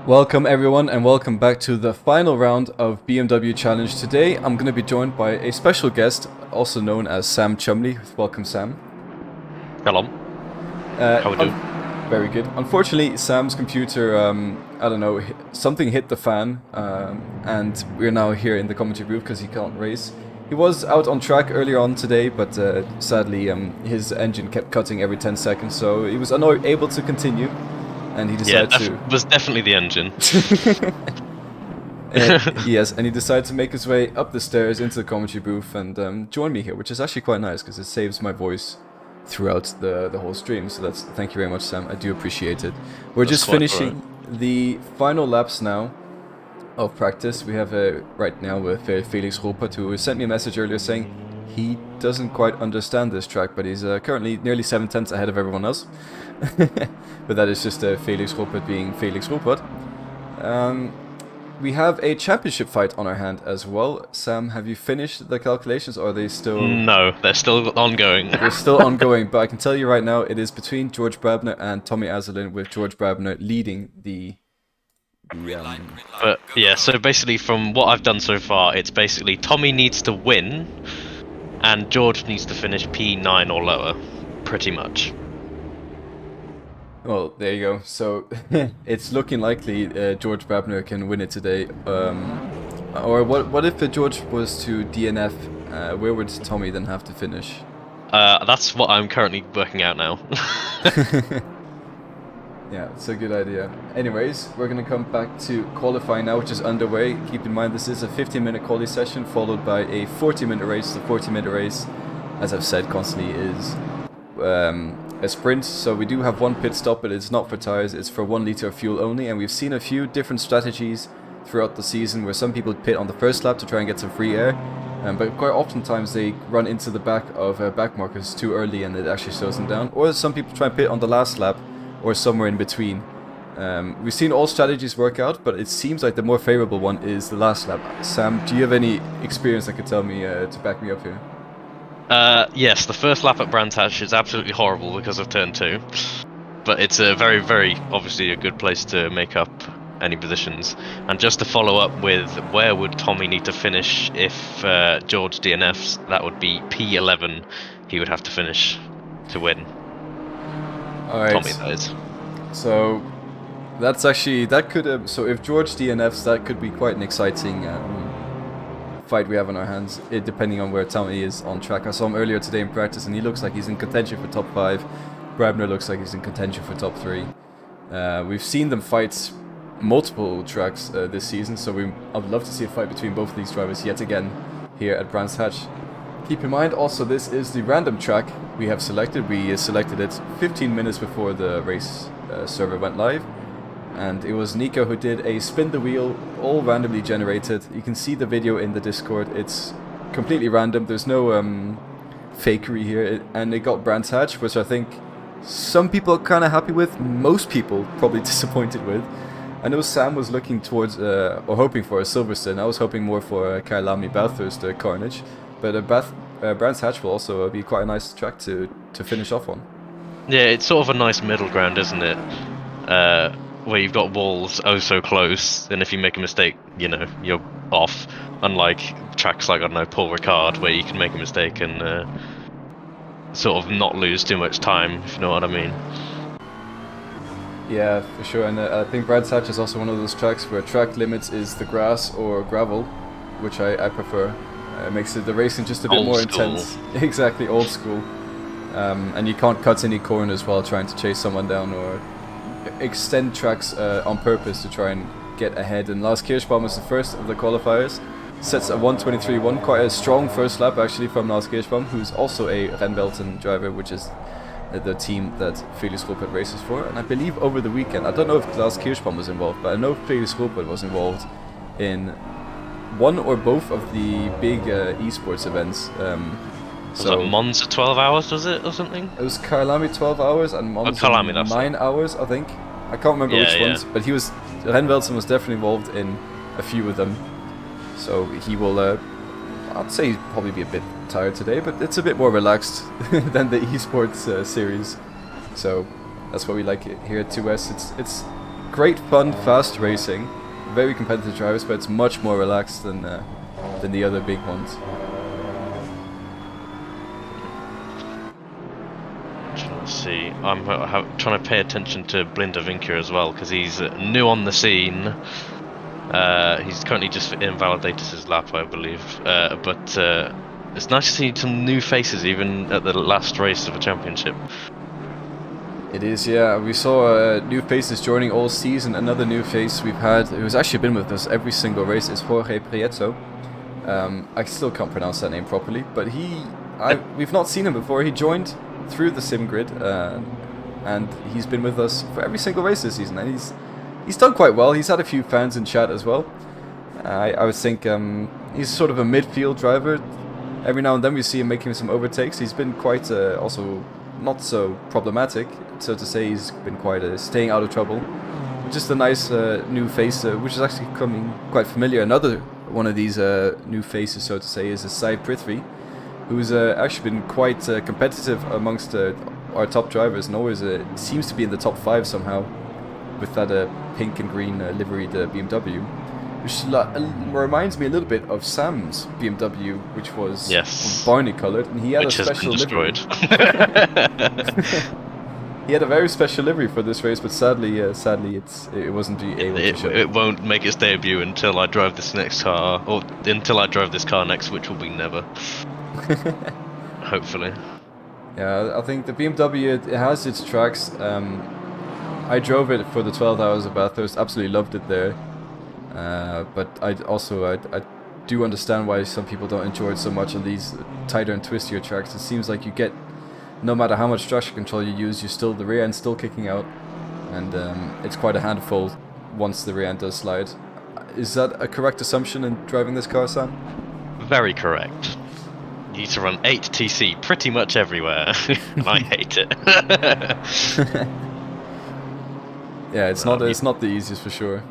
Welcome everyone and welcome back to the final round of BMW Challenge. Today I'm going to be joined by a special guest, also known as Sam Chumley. Welcome Sam. Hello. How we doing? Very good. Unfortunately Sam's computer, I don't know, something hit the fan and we're now here in the commentary booth because he can't race. He was out on track earlier on today, but sadly his engine kept cutting every 10 seconds, so he was unable to continue. And he decided was definitely the engine. Yes, and he decided to make his way up the stairs into the commentary booth and join me here, which is actually quite nice because it saves my voice throughout the whole stream. So thank you very much, Sam. I do appreciate it. We're just finishing the final laps now of practice. We have right now with Felix Ruppert, who sent me a message earlier saying he doesn't quite understand this track, but he's currently nearly 7/10 ahead of everyone else. But that is just Felix Ruppert being Felix Ruppert. We have a championship fight on our hand as well. Sam, have you finished the calculations, or are they still... No, they're still ongoing. They're still ongoing, but I can tell you right now, it is between George Brabner and Tommy Azzelin, with George Brabner leading the... But yeah, so basically from what I've done so far, it's basically Tommy needs to win, and George needs to finish P9 or lower, pretty much. Well, there you go. So it's looking likely George Brabner can win it today. Or what if George was to DNF? Where would Tommy then have to finish? That's what I'm currently working out now. Yeah, it's a good idea. Anyways, we're going to come back to qualifying now, which is underway. Keep in mind this is a 15-minute quali session followed by a 40-minute race. The 40-minute race, as I've said constantly, is... a sprint, so we do have one pit stop, but it's not for tires, it's for 1 liter of fuel only, and we've seen a few different strategies throughout the season where some people pit on the first lap to try and get some free air, but quite oftentimes they run into the back of back markers too early and it actually slows them down, or some people try and pit on the last lap or somewhere in between. We've seen all strategies work out, but it seems like the more favorable one is the last lap. Sam, do you have any experience that could tell me to back me up here? Yes, the first lap at Brands Hatch is absolutely horrible because of turn 2, but it's a very, very obviously a good place to make up any positions. And just to follow up with where would Tommy need to finish if George DNFs, that would be P11 he would have to finish to win. Alright, Tommy, that is. So that's actually, that could, so if George DNFs, that could be quite an exciting fight we have on our hands, depending on where Tommy is on track. I saw him earlier today in practice and he looks like he's in contention for top 5. Brabner looks like he's in contention for top 3. We've seen them fight multiple tracks this season, so I'd love to see a fight between both of these drivers yet again here at Brands Hatch. Keep in mind also this is the random track we have selected. We selected it 15 minutes before the race server went live. And it was Nico who did a spin the wheel, all randomly generated. You can see the video in the Discord. It's completely random. There's no fakery here. And it got Brands Hatch, which I think some people are kind of happy with. Most people probably disappointed with. I know Sam was looking towards, or hoping for a Silverstone. I was hoping more for Kyalami Bathurst Carnage. But Brands Hatch will also be quite a nice track to finish off on. Yeah, it's sort of a nice middle ground, isn't it? Where you've got walls oh so close, and if you make a mistake, you know, you're off. Unlike tracks like, I don't know, Paul Ricard, where you can make a mistake and sort of not lose too much time, if you know what I mean. Yeah, for sure, and I think Brands Hatch is also one of those tracks where track limits is the grass or gravel, which I prefer. It makes the racing just a bit more intense. Exactly, old school. And you can't cut any corners while trying to chase someone down or extend tracks on purpose to try and get ahead. And Lars Kirschbaum is the first of the qualifiers. Sets a 1:23.1, quite a strong first lap actually from Lars Kirschbaum, who's also a Rennwelten driver, which is the team that Felix Ruppert races for. And I believe over the weekend, I don't know if Lars Kirschbaum was involved, but I know Felix Ruppert was involved in one or both of the big esports events. Was it Monza 12 hours, was it, or something? It was Kyalami 12 hours and Monza 9 hours, I think. I can't remember which ones, but Rennwelten was definitely involved in a few of them. So he will, I'd say he'd probably be a bit tired today, but it's a bit more relaxed than the esports series. So that's what we like here at 2S. It's great fun, fast racing, very competitive drivers, but it's much more relaxed than the other big ones. Let's see. I'm trying to pay attention to Blindavinka as well because he's new on the scene. He's currently just invalidated his lap, I believe. But it's nice to see some new faces even at the last race of a championship. It is, yeah. We saw new faces joining all season. Another new face we've had, who's actually been with us every single race, is Jorge Prieto. I still can't pronounce that name properly, but we've not seen him before. He joined through the sim grid, and he's been with us for every single race this season, and he's done quite well. He's had a few fans in chat as well. I would think he's sort of a midfield driver. Every now and then we see him making some overtakes. He's been quite also not so problematic, so to say. He's been quite staying out of trouble. Just a nice new face, which is actually coming quite familiar. Another one of these new faces, so to say, is Sai Prithvi, who's actually been quite competitive amongst our top drivers, and always seems to be in the top 5 somehow, with that pink and green liveried BMW, which reminds me a little bit of Sam's BMW, which was barney coloured, and he had a special livery. He had a very special livery for this race, but sadly it wasn't able to show. It won't make its debut until I drive this next car, or until I drive this car next, which will be never. Hopefully. Yeah, I think the BMW, it has its tracks. I drove it for the 12 hours of Bathurst, absolutely loved it there. But I do understand why some people don't enjoy it so much on these tighter and twistier tracks. It seems like you get, no matter how much traction control you use, the rear end's still kicking out, and it's quite a handful once the rear end does slide. Is that a correct assumption in driving this car, Sam? Very correct. You need to run 8 TC pretty much everywhere, and I hate it. Yeah, it's not the easiest for sure.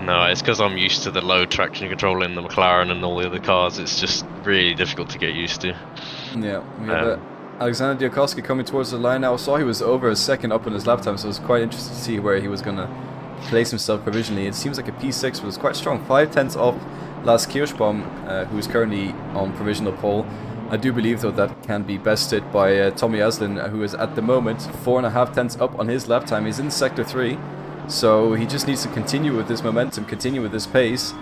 No, it's because I'm used to the low traction control in the McLaren and all the other cars. It's just really difficult to get used to. Yeah, we have Alexander Diakowski coming towards the line now. I saw he was over a second up on his lap time, so it was quite interesting to see where he was going to place himself provisionally. It seems like a P6 was quite strong, 5/10 off Lars Kirschbaum, who is currently on provisional pole. I do believe, though, that can be bested by Tommy Aslin, who is at the moment 4.5 up on his lap time. He's in sector 3. So he just needs to continue with this momentum, continue with this pace.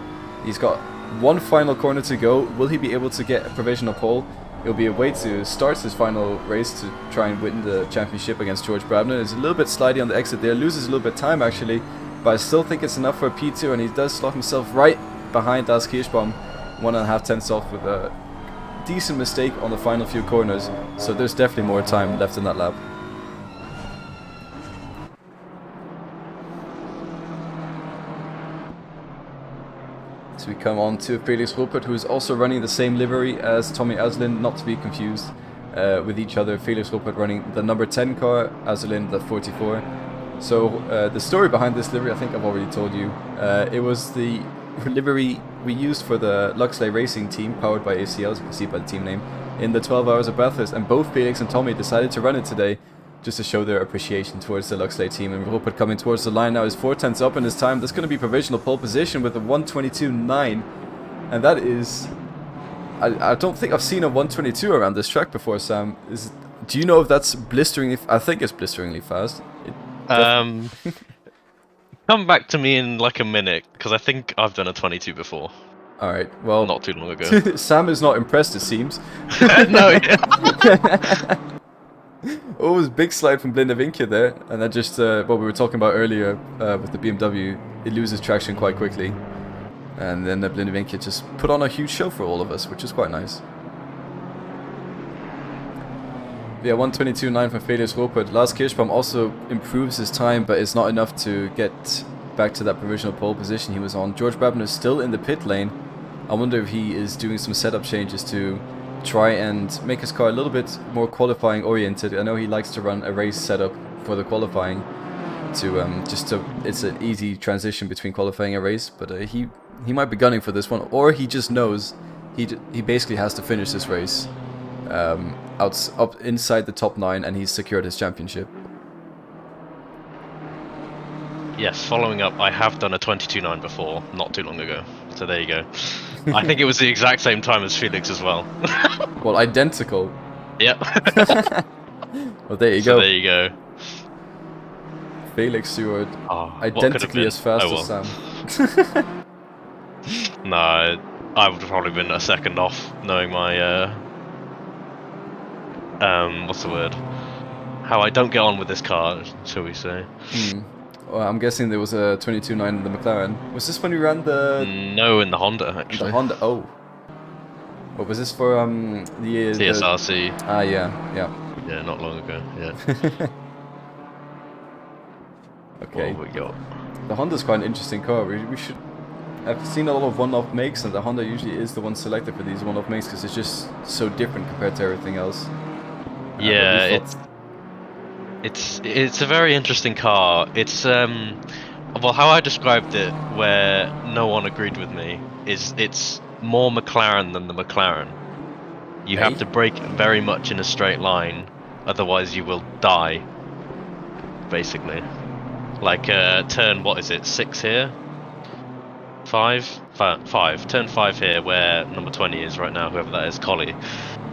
He's got one final corner to go. Will he be able to get a provisional pole? It'll be a way to start his final race to try and win the championship against George Brabner. He's a little bit slidey on the exit there, loses a little bit of time actually, but I still think it's enough for a P2, and he does slot himself right behind Lars Kirschbaum, 1.5 off with a decent mistake on the final few corners. So there's definitely more time left in that lap. So we come on to Felix Ruppert, who is also running the same livery as Tommy Aslin, not to be confused with each other. Felix Ruppert running the number 10 car, Aslin the 44. So the story behind this livery, I think I've already told you. It was the livery we used for the Luxley Racing team, powered by ACL, as you can see by the team name, in the 12 hours of Bathurst, and both Felix and Tommy decided to run it today, just to show their appreciation towards the Luxley team. And Ruppert coming towards the line now is 4/10 up in his time. That's going to be provisional pole position with a 1:22.9, and that is, I don't think I've seen a 1:22 around this track before, Sam. Do you know if that's blisteringly? I think it's blisteringly fast. Come back to me in like a minute, because I think I've done a 22 before. Alright, well, not too long ago. Sam is not impressed, it seems. No. Oh, it was a big slide from Blindavinka there, and that just what we were talking about earlier with the BMW, it loses traction quite quickly, and then Blindavinka just put on a huge show for all of us, which is quite nice. Yeah, 1:22.9 from Felix Ruppert. Lars Kirschbaum also improves his time, but it's not enough to get back to that provisional pole position he was on. George Brabner is still in the pit lane. I wonder if he is doing some setup changes to try and make his car a little bit more qualifying oriented. I know he likes to run a race setup for the qualifying it's an easy transition between qualifying and race, but he might be gunning for this one, or he just knows he basically has to finish this race up inside the top 9, and he's secured his championship. Yes, following up, I have done a 22.9 before, not too long ago. So there you go. I think it was the exact same time as Felix as well. Well, identical. Yep. Well, there you So go. there you go. Felix Stewart, Oh, what could have identically been? as fast Oh, as well. Sam. No, I would have probably been a second off, knowing my what's the word? How I don't get on with this car, shall we say? Well, I'm guessing there was a 22.9 in the McLaren. Was this when we ran the No, in the Honda actually. Honda? Oh, what was this for? The TSRC. Yeah. Yeah, not long ago. Yeah. Okay. What have we got? The Honda's quite an interesting car. We should. I've seen a lot of one-off makes, and the Honda usually is the one selected for these one-off makes because it's just so different compared to everything else. Yeah, it's a very interesting car. It's well, how I described it, where no one agreed with me, is it's more McLaren than the McLaren. You have to brake very much in a straight line, otherwise you will die. Basically, like turn, what is it, 6 here? 5? 5. Turn 5 here, where number 20 is right now, whoever that is, Collie.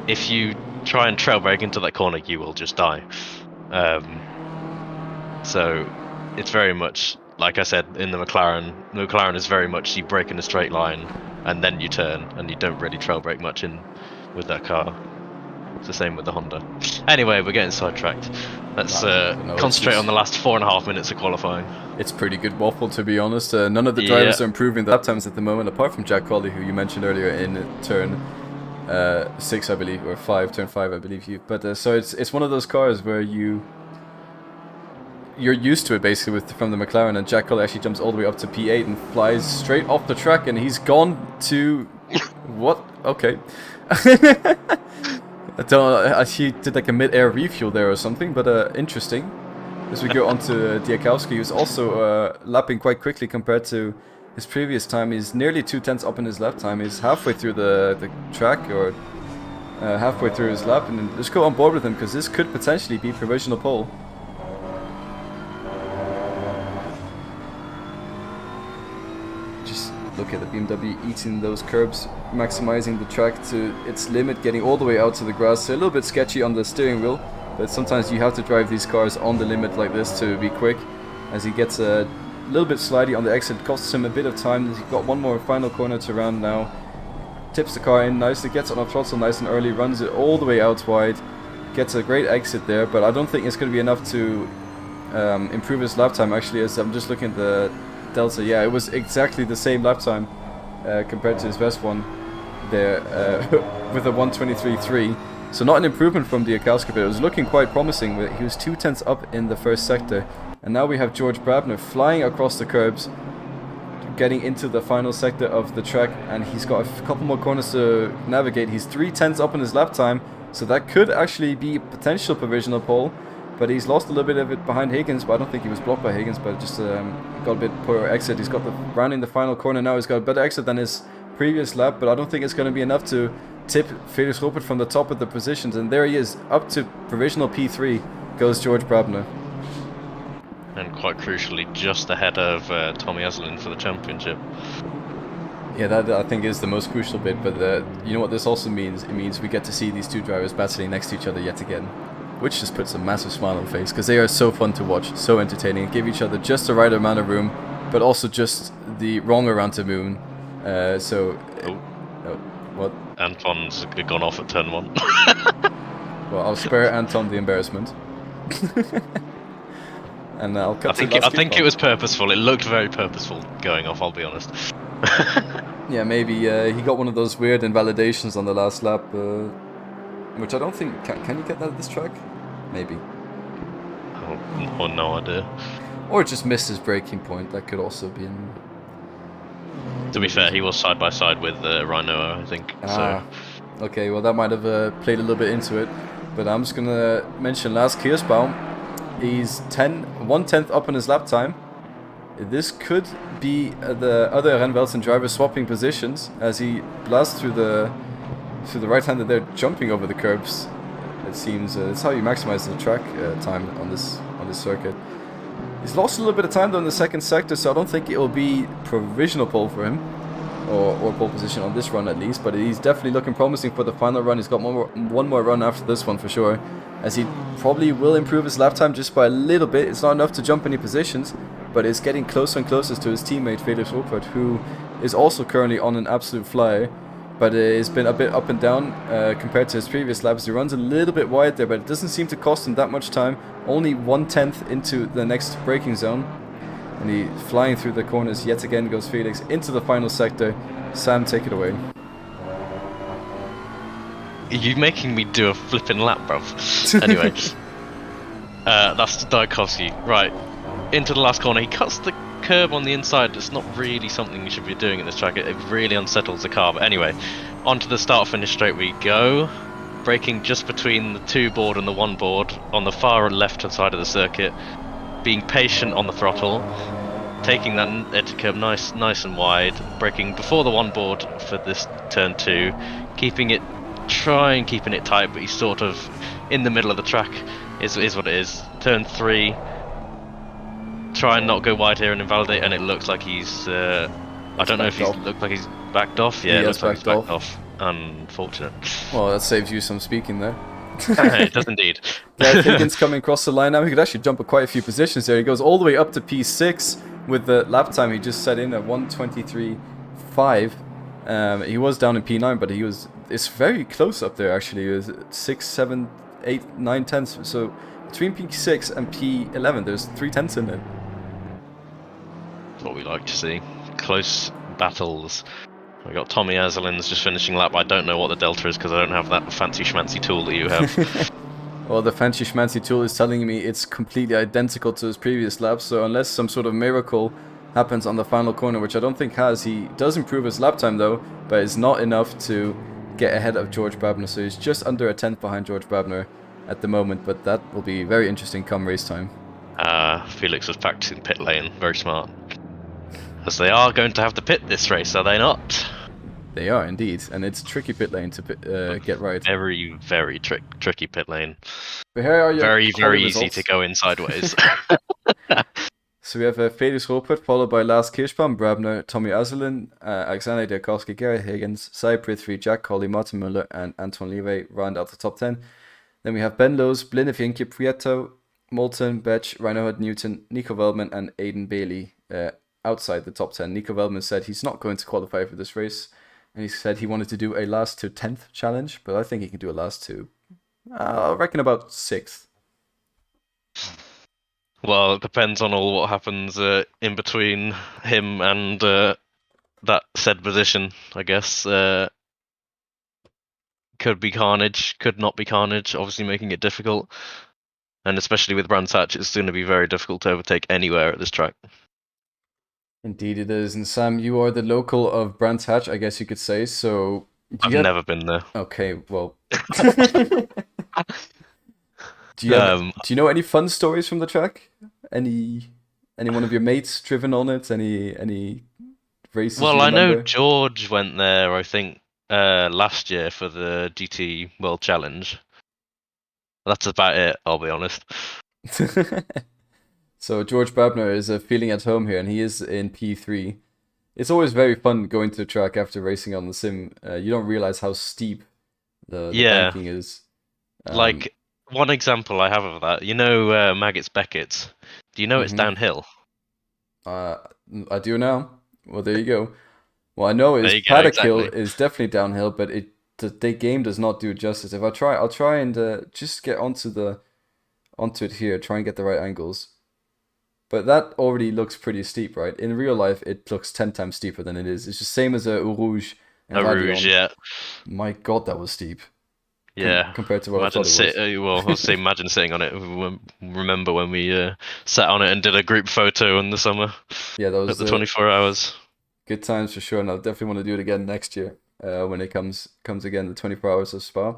If you try and trail brake into that corner, you will just die. So it's very much, like I said, in the McLaren is very much you brake in a straight line and then you turn, and you don't really trail brake much in with that car. It's the same with the Honda. Anyway, we're getting sidetracked. Let's concentrate on the last 4.5 minutes of qualifying. It's pretty good waffle, to be honest. None of the drivers are improving the lap times at the moment, apart from Jack Colley, who you mentioned earlier in turn 6, I believe, or 5, turn 5, I believe you. But so it's one of those cars where you're used to it basically from the McLaren, and Jack Colley actually jumps all the way up to P8 and flies straight off the track, and he's gone to what? Okay. I don't. He did like a mid-air refuel there or something, but interesting. As we go on to Diakowski, who's also lapping quite quickly compared to his previous time. He's nearly 2/10 up in his lap time. He's halfway through the track, or halfway through his lap, and just go on board with him because this could potentially be provisional pole. Just look at the BMW eating those curbs, maximizing the track to its limit, getting all the way out to the grass. So a little bit sketchy on the steering wheel, but sometimes you have to drive these cars on the limit like this to be quick. As he gets a little bit slidey on the exit, costs him a bit of time. He's got one more final corner to round now. Tips the car in nicely, gets on a throttle nice and early, runs it all the way out wide, gets a great exit there, but I don't think it's going to be enough to improve his lap time. Actually, as I'm just looking at the Delta, yeah, it was exactly the same lap time compared to his best one there with a 1:23.3. So not an improvement from Diakowski, but it was looking quite promising. He was 2/10 up in the first sector, and now we have George Brabner flying across the curbs, getting into the final sector of the track, and he's got a couple more corners to navigate. He's 3/10 up in his lap time, so that could actually be a potential provisional pole. But he's lost a little bit of it behind Higgins, but I don't think he was blocked by Higgins, but just got a bit poor exit. He's got the rounding the final corner now. He's got a better exit than his previous lap, but I don't think it's going to be enough to tip Felix Ruppert from the top of the positions. And there he is, up to provisional P3 goes George Brabner. And quite crucially, just ahead of Tommy Eslin for the championship. Yeah, that I think is the most crucial bit, but you know what this also means? It means we get to see these two drivers battling next to each other yet again, which just puts a massive smile on the face, because they are so fun to watch, so entertaining, give each other just the right amount of room, but also just the wrong amount of moon. What? Anton's gone off at turn 1. Well, I'll spare Anton the embarrassment. And I'll cut I think it was purposeful. It looked very purposeful going off, I'll be honest. Yeah, maybe he got one of those weird invalidations on the last lap, which I don't think... Can you get that at this track? Maybe. Oh, no idea. Or just missed his braking point. That could also be in... To be fair, he was side by side with Rhino, I think. So. Okay, well that might have played a little bit into it. But I'm just going to mention Lars Kirschbaum. He's 1/10 up on his lap time. This could be the other Renvelsen driver swapping positions as he blasts through the right-hander there, jumping over the curbs. It seems that's how you maximize the track time on this circuit. He's lost a little bit of time though in the second sector, so I don't think it'll be provisional pole for him. Or pole position on this run at least, but he's definitely looking promising for the final run. He's got one more run after this one for sure, as he probably will improve his lap time just by a little bit. It's not enough to jump any positions, but it's getting closer and closer to his teammate Felix Ruppert, who is also currently on an absolute flyer, but it's been a bit up and down compared to his previous laps. He runs a little bit wide there, but it doesn't seem to cost him that much time. Only 1/10 into the next braking zone. And he flying through the corners yet again goes Felix into the final sector. Sam, take it away. You're making me do a flipping lap, bruv. Anyway, that's Diakovsky. Right, into the last corner. He cuts the curb on the inside. It's not really something you should be doing in this track. It really unsettles the car. But anyway, onto the start-finish straight we go. Braking just between the 2 board and the 1 board on the far left-hand side of the circuit. Being patient on the throttle, taking that edge curb nice and wide, braking before the 1 board for this turn 2, keeping it tight, but he's sort of in the middle of the track is what it is. Turn 3, try and not go wide here and invalidate, and it looks like he's I don't know if he's looked like he's backed off. Yeah, it looks like he's backed off. Unfortunate. Well, that saves you some speaking there. It does indeed. Yeah, Higgins coming across the line now. He could actually jump quite a few positions there. He goes all the way up to P6 with the lap time he just set in at 1:23.5. He was down in P9, but it's very close up there actually. It was 6, 7, 8, 9 tenths. So between P6 and P11, there's 3 tenths in it. That's what we like to see. Close battles. We got Tommy Azalin's just finishing lap. I don't know what the delta is because I don't have that fancy schmancy tool that you have. Well, the fancy schmancy tool is telling me it's completely identical to his previous lap, so unless some sort of miracle happens on the final corner, which I don't think has, he does improve his lap time though, but it's not enough to get ahead of George Brabner, so he's just under a tenth behind George Brabner at the moment, but that will be very interesting come race time. Felix was practicing pit lane, very smart. As they are going to have to pit this race, are they not? They are indeed, and it's a tricky pit lane to get right. Very, very tricky pit lane. But here are your very easy to go in sideways. So we have Felix Ruppert, followed by Lars Kirschbaum, Brabner, Tommy Azulin, Alexander Diakovsky, Garrett Higgins, Sai Prithvi, Jack Colley, Martin Müller, and Anton Levey round out the top 10. Then we have Ben Lowe's, Blinde Vinke, Prieto, Moulton, Betch, Reinhard Newton, Nico Veldman, and Aidan Bailey outside the top 10. Nico Veldman said he's not going to qualify for this race, and he said he wanted to do a last to 10th challenge, but I think he can do a last to, I reckon about 6th. Well, it depends on all what happens in between him and that said position, I guess. Could be carnage, could not be carnage, obviously making it difficult. And especially with Brands Hatch, it's going to be very difficult to overtake anywhere at this track. Indeed it is. And Sam, you are the local of Brands Hatch, I guess you could say, so... I've never been there. Okay, well... Do you know any fun stories from the track? Any one of your mates driven on it? Any races? Well, I know George went there, I think, last year for the GT World Challenge. That's about it, I'll be honest. So George Brabner is feeling at home here, and he is in P3. It's always very fun going to the track after racing on the sim. You don't realize how steep the banking is. Like, one example I have of that, you know Maggots Beckett's? Do you know it's downhill? I do now. Well, there you go. Well, I know his paddock hill is definitely downhill, but the game does not do it justice. If I'll try and just get onto it here, try and get the right angles. But that already looks pretty steep, right? In real life, it looks 10 times steeper than it is. It's the same as a Eau Rouge. Yeah. My God, that was steep. Yeah. Compared to what I thought it was. Imagine sitting on it. Remember when we sat on it and did a group photo in the summer? Yeah, that was at the 24 hours. Good times for sure, and I'll definitely want to do it again next year when it comes again, the 24 hours of Spa.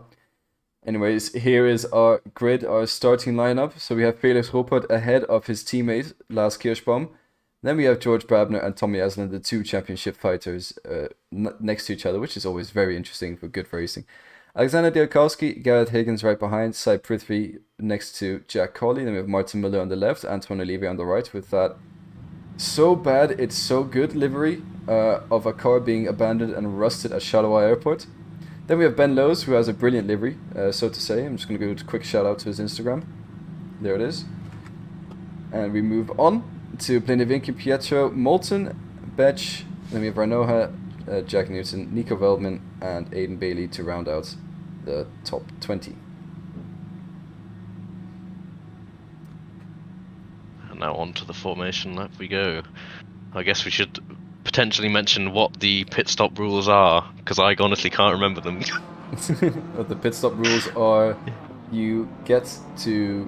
Anyways, here is our grid, our starting lineup. So we have Felix Ruppert ahead of his teammate, Lars Kirschbaum. Then we have George Brabner and Tommy Aslin, the two championship fighters next to each other, which is always very interesting for good racing. Alexander Diakowski, Garrett Higgins right behind, Sai Prithvi next to Jack Colley. Then we have Martin Miller on the left, Antoine Olivier on the right with that so bad it's so good livery of a car being abandoned and rusted at Charleroi Airport. Then we have Ben Lowe's, who has a brilliant livery, so to say. I'm just going to give a quick shout out to his Instagram. There it is. And we move on to Planevinki, Pietro, Moulton, Betch. Then we have Ranoha, Jack Newton, Nico Veldman, and Aiden Bailey to round out the top 20. And now on to the formation lap we go. I guess we should potentially mention what the pit stop rules are, because I honestly can't remember them. But the pit stop rules are: you have to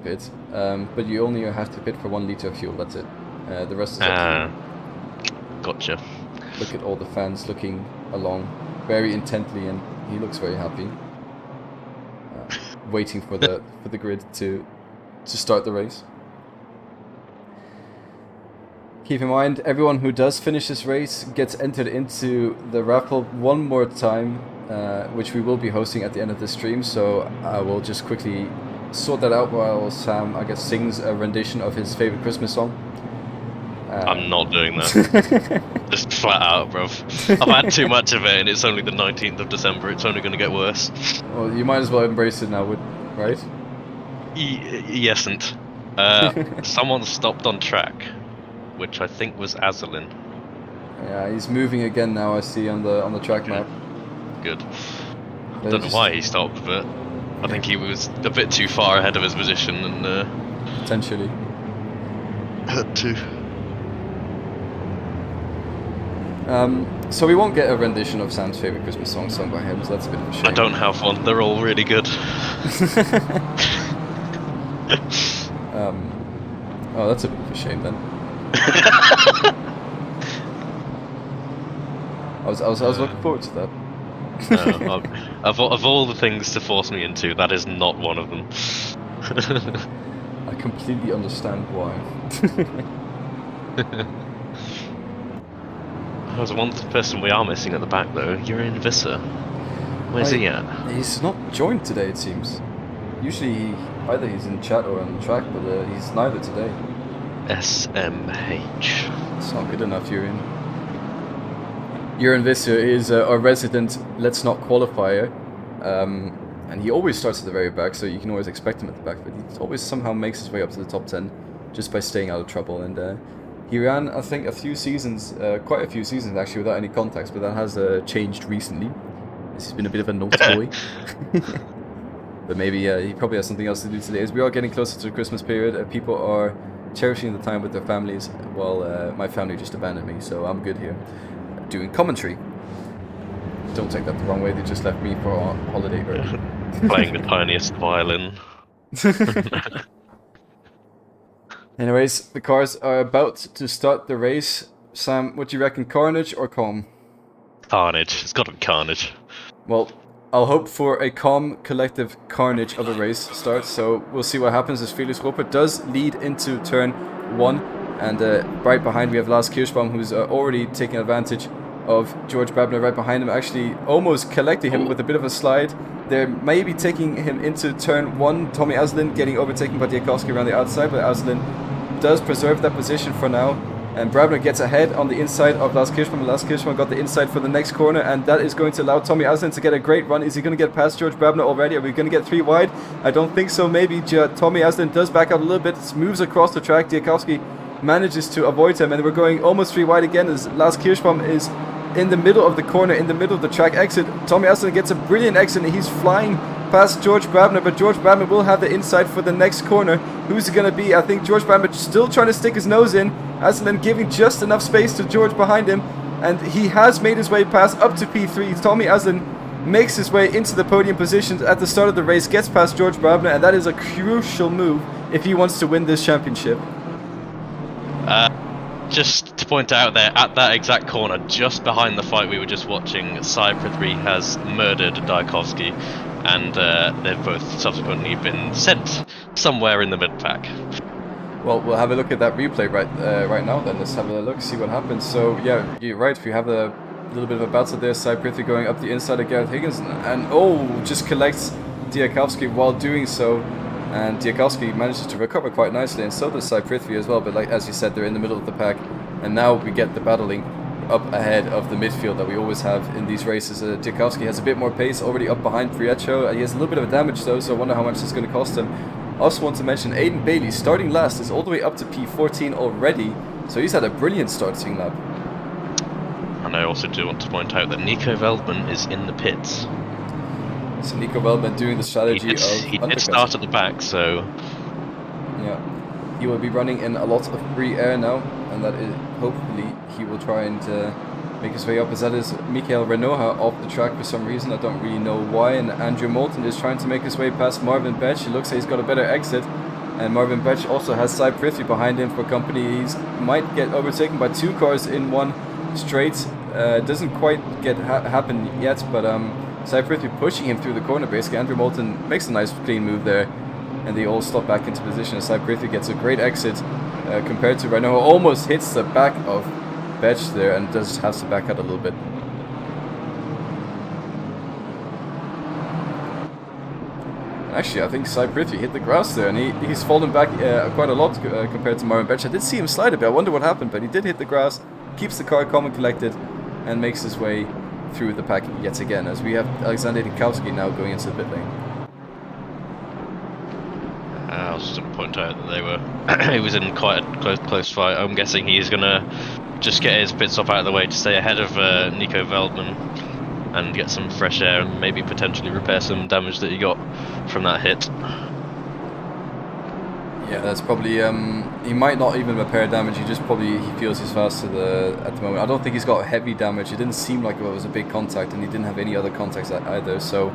pit, but you only have to pit for 1 liter of fuel. That's it. The rest is up to you. Gotcha. Look at all the fans looking along very intently, and he looks very happy, waiting for the grid to start the race. Keep in mind, everyone who does finish this race gets entered into the raffle one more time, which we will be hosting at the end of the stream. So I will just quickly sort that out while Sam, I guess, sings a rendition of his favorite Christmas song. I'm not doing that. Just flat out, bruv. I've had too much of it, and it's only the 19th of December. It's only going to get worse. Well, you might as well embrace it now, right? Yesn't. Someone stopped on track, which I think was Azalin. Yeah, he's moving again now. I see on the track map. Good. I don't know why he stopped, but I think he was a bit too far ahead of his position, and potentially had to. So we won't get a rendition of Sam's favorite Christmas song sung by him, so that's a bit of a shame. I don't have one. They're all really good. Oh, that's a bit of a shame then. I was looking forward to that. Of all the things to force me into, that is not one of them. I completely understand why. There's one person we are missing at the back though, Urian Visser. Where's he at? He's not joined today, it seems. Usually either he's in chat or on track, but he's neither today. SMH. It's not good enough, Urian. Urian Visser is our resident Let's Not qualifier. And he always starts at the very back, so you can always expect him at the back, but he always somehow makes his way up to the top 10 just by staying out of trouble. And he ran, I think, quite a few seasons actually, without any contacts, but that has changed recently. He's been a bit of a naughty boy. But maybe he probably has something else to do today. As we are getting closer to the Christmas period, people are cherishing the time with their families, while my family just abandoned me, so I'm good here doing commentary. Don't take that the wrong way, they just left me for a holiday early. Playing the tiniest violin. Anyways, the cars are about to start the race. Sam, what do you reckon, carnage or calm? Carnage. It's got to be carnage. Well, I'll hope for a calm, collective carnage of a race start, so we'll see what happens as Felix Roper does lead into turn 1, and right behind we have Lars Kirschbaum, who's already taking advantage of George Babner right behind him, actually almost collecting him with a bit of a slide. They're maybe taking him into turn 1. Tommy Aslin getting overtaken by Diakowski around the outside, but Aslin does preserve that position for now. And Brabner gets ahead on the inside of Lars Kirschbaum. Lars Kirschbaum got the inside for the next corner, and that is going to allow Tommy Aslin to get a great run. Is he going to get past George Brabner already? Are we going to get 3 wide? I don't think so. Maybe Tommy Aslin does back up a little bit, moves across the track. Diakowski manages to avoid him, and we're going almost 3 wide again as Lars Kirschbaum is in the middle of the corner, in the middle of the track exit. Tommy Aslin gets a brilliant exit, and he's flying past George Brabner, but George Brabner will have the inside for the next corner. Who's it going to be? I think George Brabner still trying to stick his nose in. Aslin giving just enough space to George behind him, and he has made his way past up to P3. Tommy Aslin makes his way into the podium positions at the start of the race, gets past George Brabner, and that is a crucial move if he wants to win this championship. Just to point out there, at that exact corner, just behind the fight we were just watching, Sai Prithvi has murdered Diakowski, and they've both subsequently been sent somewhere in the mid-pack. Well, we'll have a look at that replay right now then. Let's have a look, see what happens. So, yeah, you're right, we have a A little bit of a battle there. Prithvi going up the inside of Gareth Higgins, and just collects Diakowski while doing so. And Diakowski manages to recover quite nicely, and so does Prithvi as well. But like as you said, they're in the middle of the pack, and now we get the battling up ahead of the midfield that we always have in these races. Diakowski has a bit more pace, already up behind Prieto. He has a little bit of damage though, so I wonder how much it's going to cost him. Also want to mention Aiden Bailey, starting last, is all the way up to P14 already, so he's had a brilliant starting lap. And I also do want to point out that Nico Veldman is in the pits. So Nico Veldman doing the strategy he did start at the back, so... Yeah, he will be running in a lot of free air now, and that is, hopefully he will try and make his way up, as that is Michael Renoja off the track for some reason. I don't really know why, and Andrew Moulton is trying to make his way past Marvin Betch. It looks like he's got a better exit, and Marvin Betch also has Prithvi behind him for company. He might get overtaken by 2 cars in one straight. Doesn't quite get happen yet, but Prithvi pushing him through the corner basically. Andrew Moulton makes a nice clean move there, and they all stop back into position. Prithvi gets a great exit compared to Renoja. Almost hits the back of Betch there and does have to back out a little bit. Actually, I think Prithvi hit the grass there, and he's fallen back quite a lot compared to Marvin Betch. I did see him slide a bit. I wonder what happened, but he did hit the grass, keeps the car calm and collected, and makes his way through the pack yet again, as we have Alexander Diakowski now going into the pit lane. I'll just point out that they were he was in quite a close fight. I'm guessing he's gonna just get his pit stop out of the way to stay ahead of Nico Veldman and get some fresh air and maybe potentially repair some damage that he got from that hit. Yeah, that's probably he might not even repair damage. He feels he's faster at the moment. I don't think he's got heavy damage. It didn't seem like it was a big contact, and he didn't have any other contacts either, so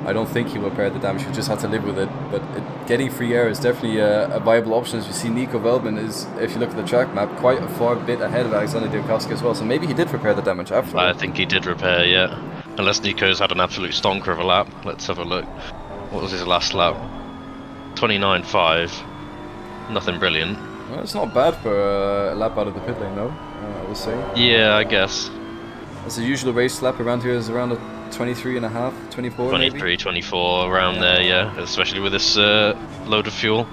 I don't think he'll repair the damage. He'll just have to live with it. But getting free air is definitely a viable option. As we see, Nico Veldman is, if you look at the track map, quite a far bit ahead of Alexander Diakowski as well. So maybe he did repair the damage after. I think he did repair, yeah. Unless Nico's had an absolute stonker of a lap. Let's have a look. What was his last lap? 29.5. Nothing brilliant. Well, it's not bad for a lap out of the pit lane, though, I will say. Yeah, I guess. As the usual race lap around here is around a 23 and a half, 24 23, maybe? 24, around there, yeah. Especially with this load of fuel.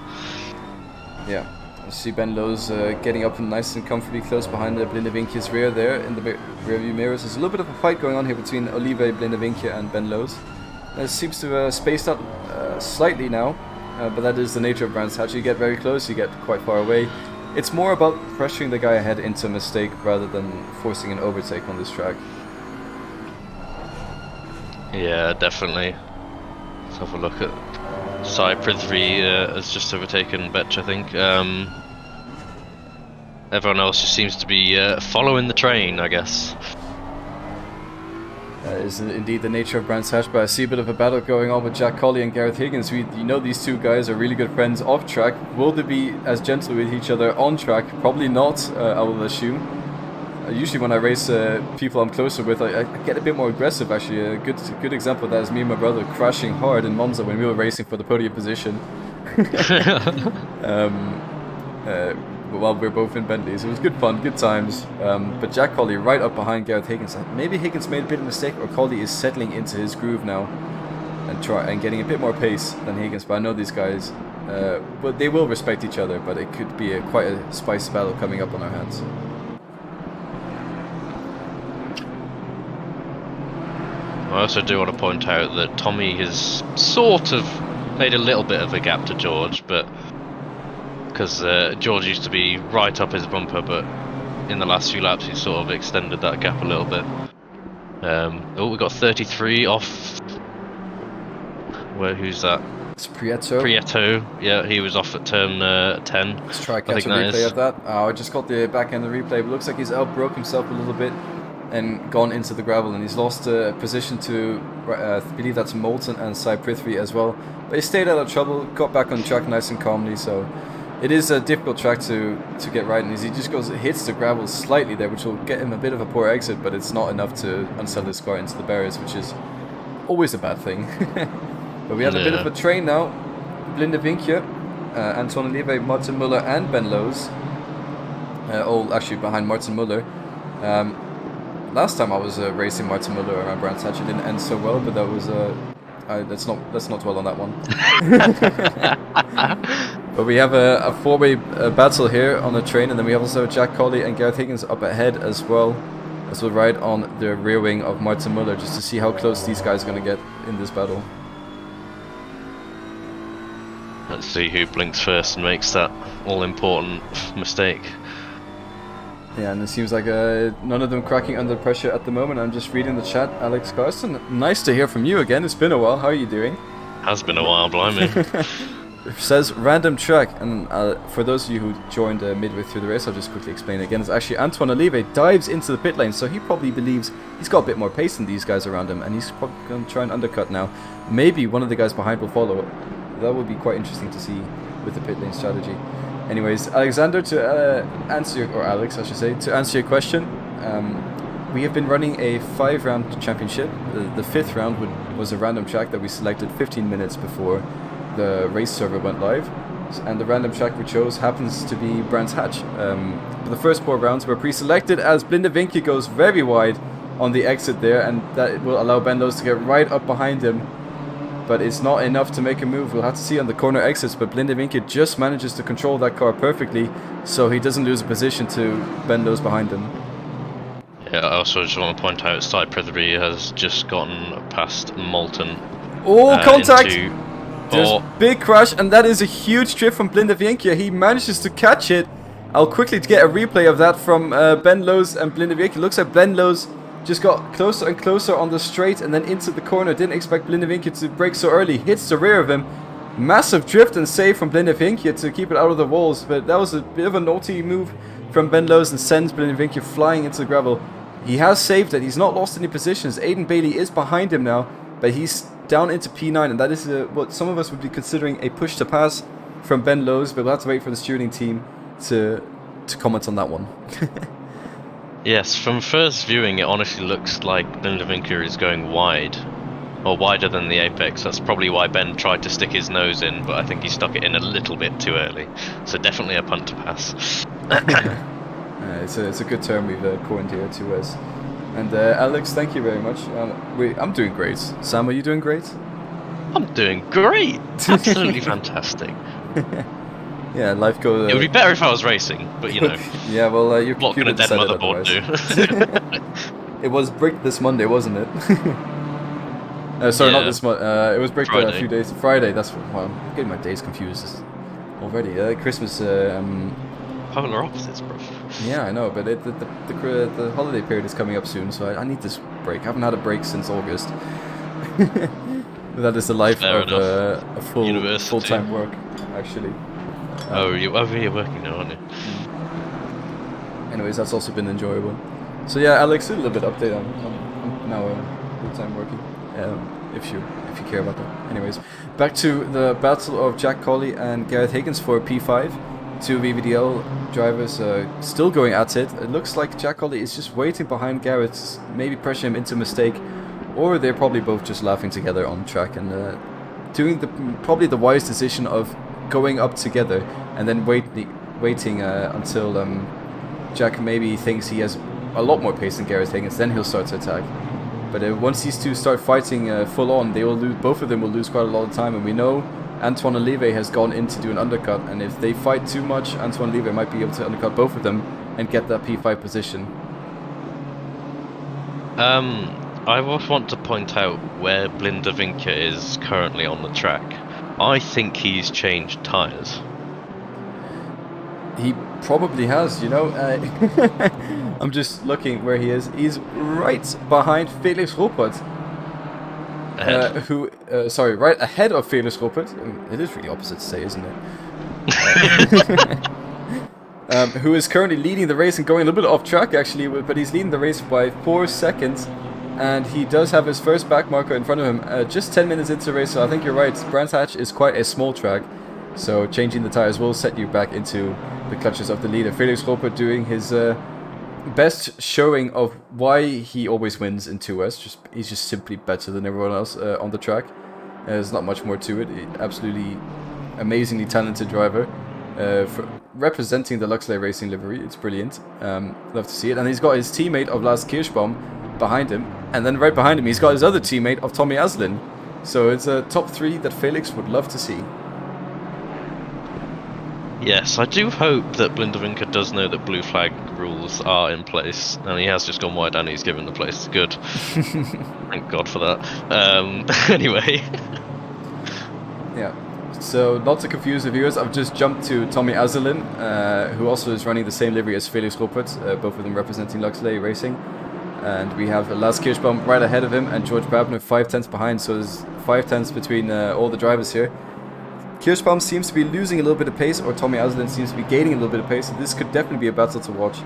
Yeah. You see Ben Lowe's getting up and nice and comfortably close behind the Blindevinkje's rear there in the rear view mirrors. There's a little bit of a fight going on here between Olive Blindevinkje and Ben Lowe's. It seems to have spaced out slightly now. But that is the nature of Brands Hatch. You get very close, you get quite far away. It's more about pressuring the guy ahead into a mistake rather than forcing an overtake on this track. Yeah, definitely. Let's have a look at Prithvi has just overtaken Betch, I think. Everyone else just seems to be following the train, I guess. That is indeed the nature of Brands Hatch, but I see a bit of a battle going on with Jack Colley and Gareth Higgins. You know these two guys are really good friends off track. Will they be as gentle with each other on track? Probably not, I will assume. Usually when I race people I'm closer with, I get a bit more aggressive actually. A good example of that is me and my brother crashing hard in Monza when we were racing for the podium position. While we were both in Bentleys. It was good fun, good times. But Jack Colley right up behind Gareth Higgins. Maybe Higgins made a bit of a mistake, or Colley is settling into his groove now and getting a bit more pace than Higgins. But I know these guys, but they will respect each other. But it could be quite a spicy battle coming up on our hands. I also do want to point out that Tommy has sort of made a little bit of a gap to George, but because George used to be right up his bumper, but in the last few laps he's sort of extended that gap a little bit. Oh, we got 33 off. Who's that? It's Prieto. Prieto, yeah, he was off at turn 10. Let's try catch a replay of that. Oh, I just got the back end of the replay. It looks like he's outbroke himself a little bit and gone into the gravel, and he's lost position to, I believe that's Moulton and Prithvi as well. But he stayed out of trouble, got back on track nice and calmly, so it is a difficult track to get right, and he just hits the gravel slightly there, which will get him a bit of a poor exit, but it's not enough to unsettle his car into the barriers, which is always a bad thing. But we have a bit of a train now. Blindevinkje, Anton Olive, Martin Muller and Ben Lowe's, all actually behind Martin Muller. last time I was racing Martin Muller around Brands Hatch, it didn't end so well, but that was let's not dwell on that one. But we have a four-way battle here on the train, and then we have also Jack Colley and Gareth Higgins up ahead as well, as we'll ride on the rear wing of Martin Muller just to see how close these guys are going to get in this battle. Let's see who blinks first and makes that all-important mistake. Yeah, and it seems like none of them cracking under pressure at the moment. I'm just reading the chat. Alex Carson, nice to hear from you again. It's been a while. How are you doing? Has been a while, blimey. It says random track, and for those of you who joined midway through the race, I'll just quickly explain it again. It's actually Antoine Olive dives into the pit lane, so he probably believes he's got a bit more pace than these guys around him, and he's probably going to try and undercut now. Maybe one of the guys behind will follow. That would be quite interesting to see with the pit lane strategy. Anyways, Alexander, to answer your, or Alex, I should say, to answer your question, we have been running a 5-round championship. The 5th round was a random track that we selected 15 minutes before the race server went live, and the random track we chose happens to be Brands Hatch. The first 4 rounds were pre-selected as Blinde Vinke goes very wide on the exit there, and that will allow Ben Lowe's to get right up behind him. But it's not enough to make a move. We'll have to see on the corner exits, but Blinde Vinke just manages to control that car perfectly, so he doesn't lose a position to Ben Lowe's behind him. Yeah, I also just want to point out Side Prithri has just gotten past Moulton. Oh, contact! There's big crash, and that is a huge drift from Blinde Vinke. He manages to catch it. I'll quickly get a replay of that from Ben Lowe's and Blinde Vinke. Looks like Ben Lowe's just got closer and closer on the straight and then into the corner. Didn't expect Blinde Vinke to brake so early. Hits the rear of him. Massive drift and save from Blinde Vinke to keep it out of the walls. But that was a bit of a naughty move from Ben Lowe's and sends Blinde Vinke flying into the gravel. He has saved it. He's not lost any positions. Aidan Bailey is behind him now, but he's down into P9, and that is what some of us would be considering a push to pass from Ben Lowe's, but we'll have to wait for the steering team to comment on that one. Yes, from first viewing it honestly looks like Blinde Vinke is going wide, or wider than the apex. That's probably why Ben tried to stick his nose in, but I think he stuck it in a little bit too early. So definitely a punt to pass. It's a good term we've coined here to us. And Alex, thank you very much. I'm doing great. Sam, are you doing great? I'm doing great! Absolutely fantastic. Yeah, life goes... It would be better if I was racing, but you know. Yeah, well, your what can a dead motherboard do? It was bricked this Monday, wasn't it? Sorry, not this Monday. It was bricked a few days... Friday, that's what... Well, I'm getting my days confused already. Christmas... Polar opposites, bro. Yeah, I know, but the holiday period is coming up soon, so I need this break. I haven't had a break since August. That is the life of a full-time work, actually. You're working now, aren't you? Anyways, that's also been enjoyable. So yeah, Alex, a little bit update on now full-time working, if you care about that. Anyways, back to the battle of Jack Colley and Gareth Higgins for P5. 2 VVDL drivers still going at it. It looks like Jack Colley is just waiting behind Gareth, maybe pressure him into a mistake, or they're probably both just laughing together on track and doing probably the wise decision of going up together and then waiting until Jack maybe thinks he has a lot more pace than Gareth Higgins, then he'll start to attack. But once these two start fighting full on, they will lose. Both of them will lose quite a lot of time, and we know Antoine Olive has gone in to do an undercut, and if they fight too much, Antoine Olive might be able to undercut both of them and get that P5 position. I just want to point out where Blinde Vinke is currently on the track. I think he's changed tyres. He probably has, you know. I'm just looking where he is. He's right behind Felix Ruppert. Right ahead of Felix Ruppert. It is really opposite to say, isn't it? Who is currently leading the race and going a little bit off track, actually, but he's leading the race by 4 seconds. And he does have his first back marker in front of him just 10 minutes into the race, so I think you're right. Brands Hatch is quite a small track, so changing the tires will set you back into the clutches of the leader. Felix Ruppert doing his best showing of why he always wins in 2S. He's just simply better than everyone else on the track. There's not much more to it. Absolutely amazingly talented driver. representing the Luxley Racing livery. It's brilliant. Love to see it. And he's got his teammate of Lars Kirschbaum behind him. And then right behind him, he's got his other teammate of Tommy Aslin. So it's a top 3 that Felix would love to see. Yes, I do hope that Blindervinker does know that blue flag rules are in place, and he has just gone wide and he's given the place. Good. Thank God for that. Anyway. Yeah. So, not to confuse the viewers, I've just jumped to Tommy Azelin, who also is running the same livery as Felix Ruppert, both of them representing Luxley Racing. And we have Lars Kirschbaum right ahead of him and George Babner 5 tenths behind, so there's 5 tenths between all the drivers here. Kirschbaum seems to be losing a little bit of pace, or Tommy Azelin seems to be gaining a little bit of pace, so this could definitely be a battle to watch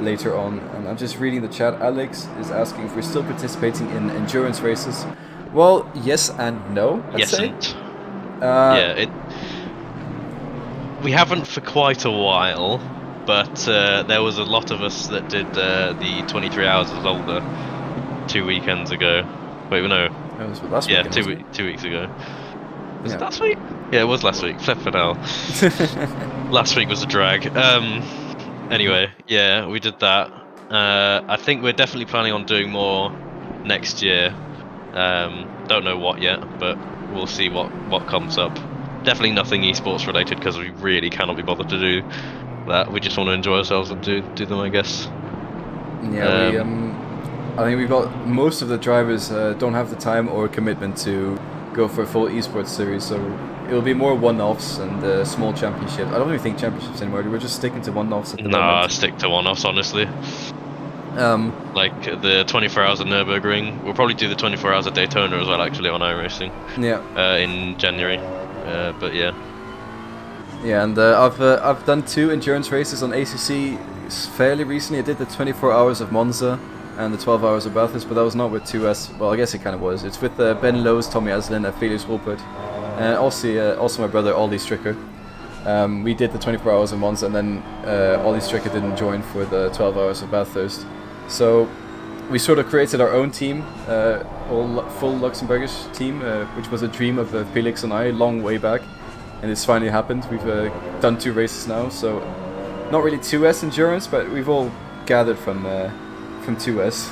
later on. And I'm just reading the chat. Alex is asking if we're still participating in endurance races. Well, yes and no, I'd say. We haven't for quite a while, but there was a lot of us that did the 23 hours as older 2 weekends ago. Wait, no. That was last weekend, 2 weeks ago. Was it last week? Yeah, it was last week. Flippin' hell. Last week was a drag. Anyway, yeah, we did that. I think we're definitely planning on doing more next year. Don't know what yet, but we'll see what comes up. Definitely nothing esports related, because we really cannot be bothered to do that. We just want to enjoy ourselves and do them, I guess. Yeah, I think we've got most of the drivers don't have the time or commitment to go for a full esports series, so it'll be more one-offs and small championships. I don't really think championships anymore. We're just sticking to one-offs at the moment. I stick to one-offs, honestly. Like the 24 hours of Nürburgring. We'll probably do the 24 hours of Daytona as well, actually, on iRacing. Yeah. In January. But yeah. Yeah, and I've done 2 endurance races on ACC fairly recently. I did the 24 hours of Monza and the 12 hours of Bathurst, but that was not with 2S. Well, I guess it kind of was. It's with Ben Lowe's, Tommy Aslin, and Felix Ruppert, and also my brother Ollie Stricker. We did the 24 hours of Monza, and then Ollie Stricker didn't join for the 12 hours of Bathurst. So we sort of created our own team, full Luxembourgish team, which was a dream of Felix and I long way back, and it's finally happened. We've done 2 races now, so not really 2S endurance, but we've all gathered from 2S.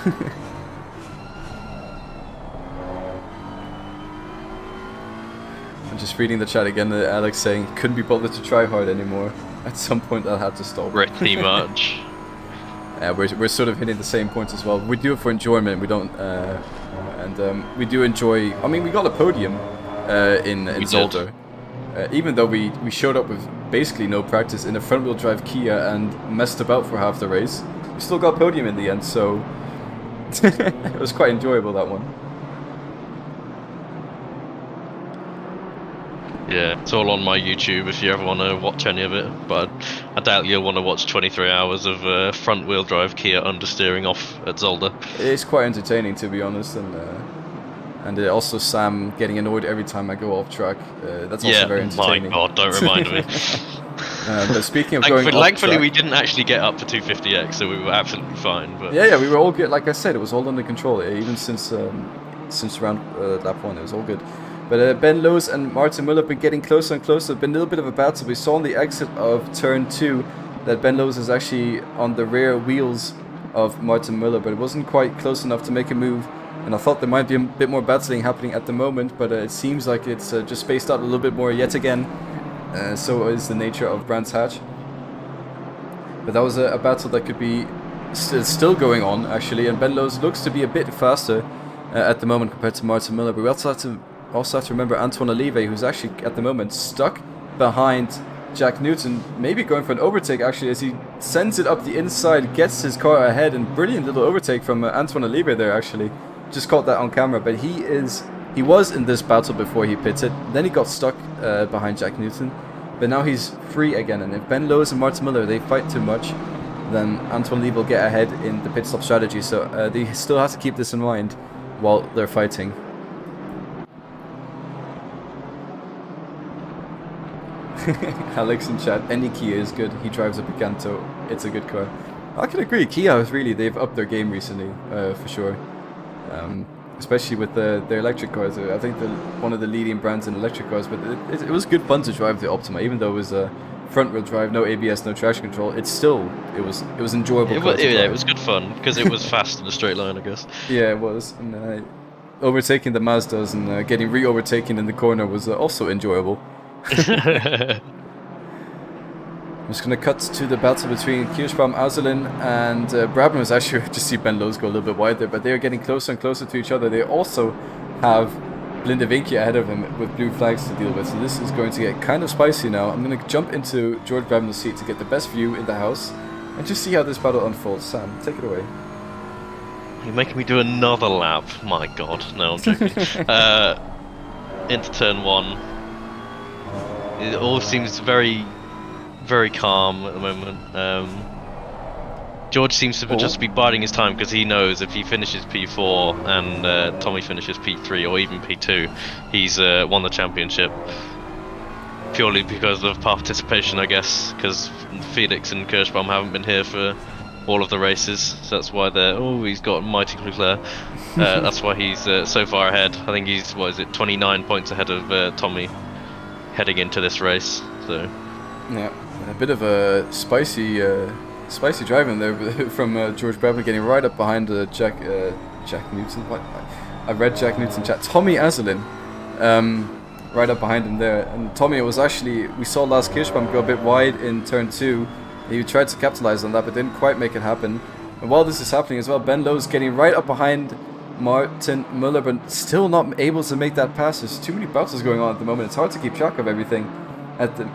I'm just reading the chat again. Alex saying couldn't be bothered to try hard anymore. At some point, I'll have to stop. Pretty much. We're sort of hitting the same points as well. We do it for enjoyment. We don't, and we do enjoy. I mean, we got a podium in Zolder, even though we showed up with basically no practice in a front-wheel drive Kia and messed about for half the race. We still got podium in the end, so it was quite enjoyable, that one. Yeah, it's all on my YouTube if you ever want to watch any of it, but I doubt you'll want to watch 23 hours of front-wheel drive Kia understeering off at Zolder. It's quite entertaining, to be honest, and also Sam getting annoyed every time I go off track. That's also very entertaining. My God, don't remind me. But speaking of going off thankfully track, we didn't actually get up to 250X, so we were absolutely fine. But yeah, we were all good. Like I said, it was all under control. Even since round lap 1, it was all good. But Ben Lowe's and Martin Müller have been getting closer and closer. It's been a little bit of a battle. We saw on the exit of turn 2 that Ben Lowe's is actually on the rear wheels of Martin Müller, but it wasn't quite close enough to make a move. And I thought there might be a bit more battling happening at the moment, but it seems like it's just spaced out a little bit more yet again. So is the nature of Brands Hatch. But that was a battle that could be still going on, actually, and Ben Lowe's looks to be a bit faster at the moment compared to Martin Müller. But we also have to remember Antoine Olive, who's actually at the moment stuck behind Jack Newton, maybe going for an overtake actually, as he sends it up the inside, gets his car ahead, and brilliant little overtake from Antoine Olive there actually. Just caught that on camera, but he was in this battle before he pitted, then he got stuck behind Jack Newton, but now he's free again, and if Ben Lowe's and Martin Müller, they fight too much, then Antoine Olive will get ahead in the pit stop strategy, so they still have to keep this in mind while they're fighting. Alex in chat, any Kia is good. He drives a Picanto. It's a good car. I can agree. Kia is really, they've upped their game recently, for sure. Especially with their electric cars. I think they're one of the leading brands in electric cars. But it was good fun to drive the Optima, even though it was front wheel drive, no ABS, no traction control, it was enjoyable. It was good fun because it was fast in a straight line, I guess. Yeah, it was. And overtaking the Mazdas and getting re-overtaken in the corner was also enjoyable. I'm just going to cut to the battle between Kirschbaum, Azulin, and Brabham is actually just see Ben Lowe's go a little bit wide there, but they are getting closer and closer to each other. They also have Blindevinkia ahead of him with blue flags to deal with, so this is going to get kind of spicy now. I'm going to jump into George Brabham's seat to get the best view in the house and just see how this battle unfolds. Sam, take it away. You're making me do another lap. My God, no, I'm joking. Into turn 1. It all seems very, very calm at the moment. George seems to just be biding his time because he knows if he finishes P4 and Tommy finishes P3 or even P2, he's won the championship. Purely because of participation, I guess, because Felix and Kirschbaum haven't been here for all of the races, so that's why he's got mighty Leclerc. That's why he's so far ahead. I think he's 29 points ahead of Tommy heading into this race. So yeah, a bit of a spicy driving there from George Brabham, getting right up behind Jack Newton. What? I read Jack Newton chat. Tommy Azulin, right up behind him there. And Tommy was actually, we saw Lars Kirschbaum go a bit wide in turn 2. He tried to capitalize on that, but didn't quite make it happen. And while this is happening as well, Ben Lowe's getting right up behind Martin Muller, but still not able to make that pass. There's too many battles going on at the moment. It's hard to keep track of everything at the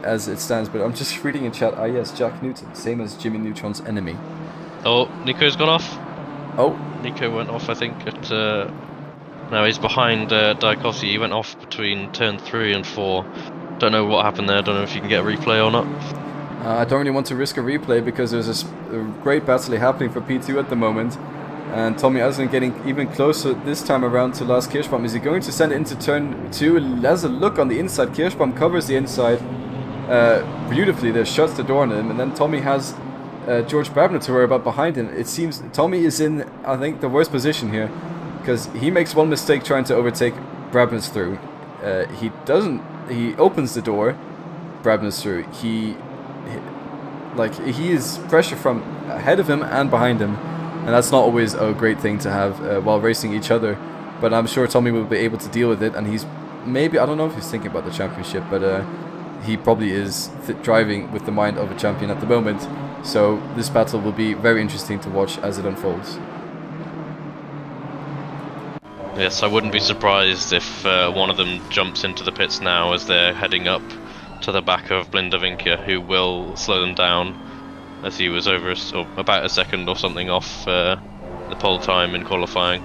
as it stands. But I'm just reading in chat. Ah, yes, Jack Newton, same as Jimmy Neutron's enemy. Oh, Nico's gone off. Oh, Nico went off, I think. Now he's behind Diakossi. He went off between turn 3 and 4. Don't know what happened there. Don't know if you can get a replay or not. I don't really want to risk a replay because there's a great battle happening for P2 at the moment. And Tommy Azulin getting even closer this time around to Lars Kirschbaum. Is he going to send it into turn 2? Has a look on the inside. Kirschbaum covers the inside beautifully there, shuts the door on him. And then Tommy has George Brabham to worry about behind him. It seems Tommy is in, I think, the worst position here, because he makes one mistake trying to overtake Brabham's through. He opens the door, Brabham's through. He is pressure from ahead of him and behind him, and that's not always a great thing to have while racing each other. But I'm sure Tommy will be able to deal with it, and he's maybe, I don't know if he's thinking about the championship, but he probably is driving with the mind of a champion at the moment. So this battle will be very interesting to watch as it unfolds. Yes, I wouldn't be surprised if one of them jumps into the pits now as they're heading up to the back of Blindevinkia, who will slow them down, as he was about a second or something off the pole time in qualifying.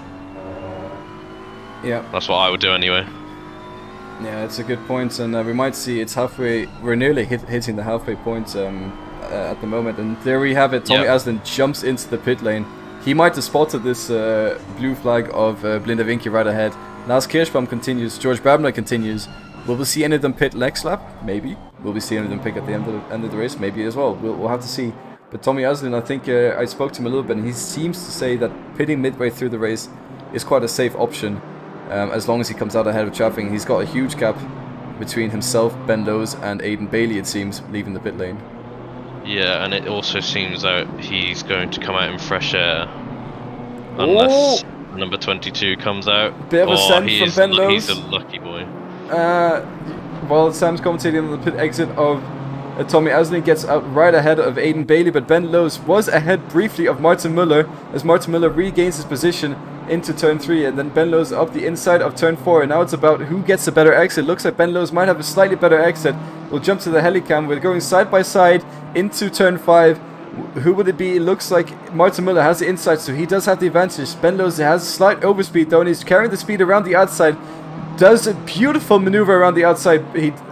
Yeah, that's what I would do anyway. Yeah, it's a good point, and we might see it's halfway. We're nearly hitting the halfway point at the moment, and there we have it. Tommy Azulin jumps into the pit lane. He might have spotted this blue flag of Blindevinkia right ahead. Lars Kirschbaum continues. George Brabham continues. Will we see any of them pit next lap? Maybe. Will we see any of them pick at the end of the race? Maybe as well. We'll have to see. But Tommy Azulin, I think I spoke to him a little bit, and he seems to say that pitting midway through the race is quite a safe option, as long as he comes out ahead of traffic. He's got a huge gap between himself, Ben Lowe's, and Aidan Bailey, it seems, leaving the pit lane. Yeah, and it also seems that he's going to come out in fresh air, unless number 22 comes out. Bit of a send from Ben Lowe's. He's a lucky boy. While Sam's commentating on the pit exit of Tommy Azulin gets out right ahead of Aidan Bailey, but Ben Lowe's was ahead briefly of Martin Muller as Martin Muller regains his position into turn 3, and then Ben Lowe's up the inside of turn 4, and now it's about who gets a better exit. Looks like Ben Lowe's might have a slightly better exit. We'll jump to the helicam. We're going side by side into turn 5. Who would it be? It looks like Martin Muller has the inside, so he does have the advantage. Ben Lowe's has a slight overspeed though, and he's carrying the speed around the outside. Does a beautiful maneuver around the outside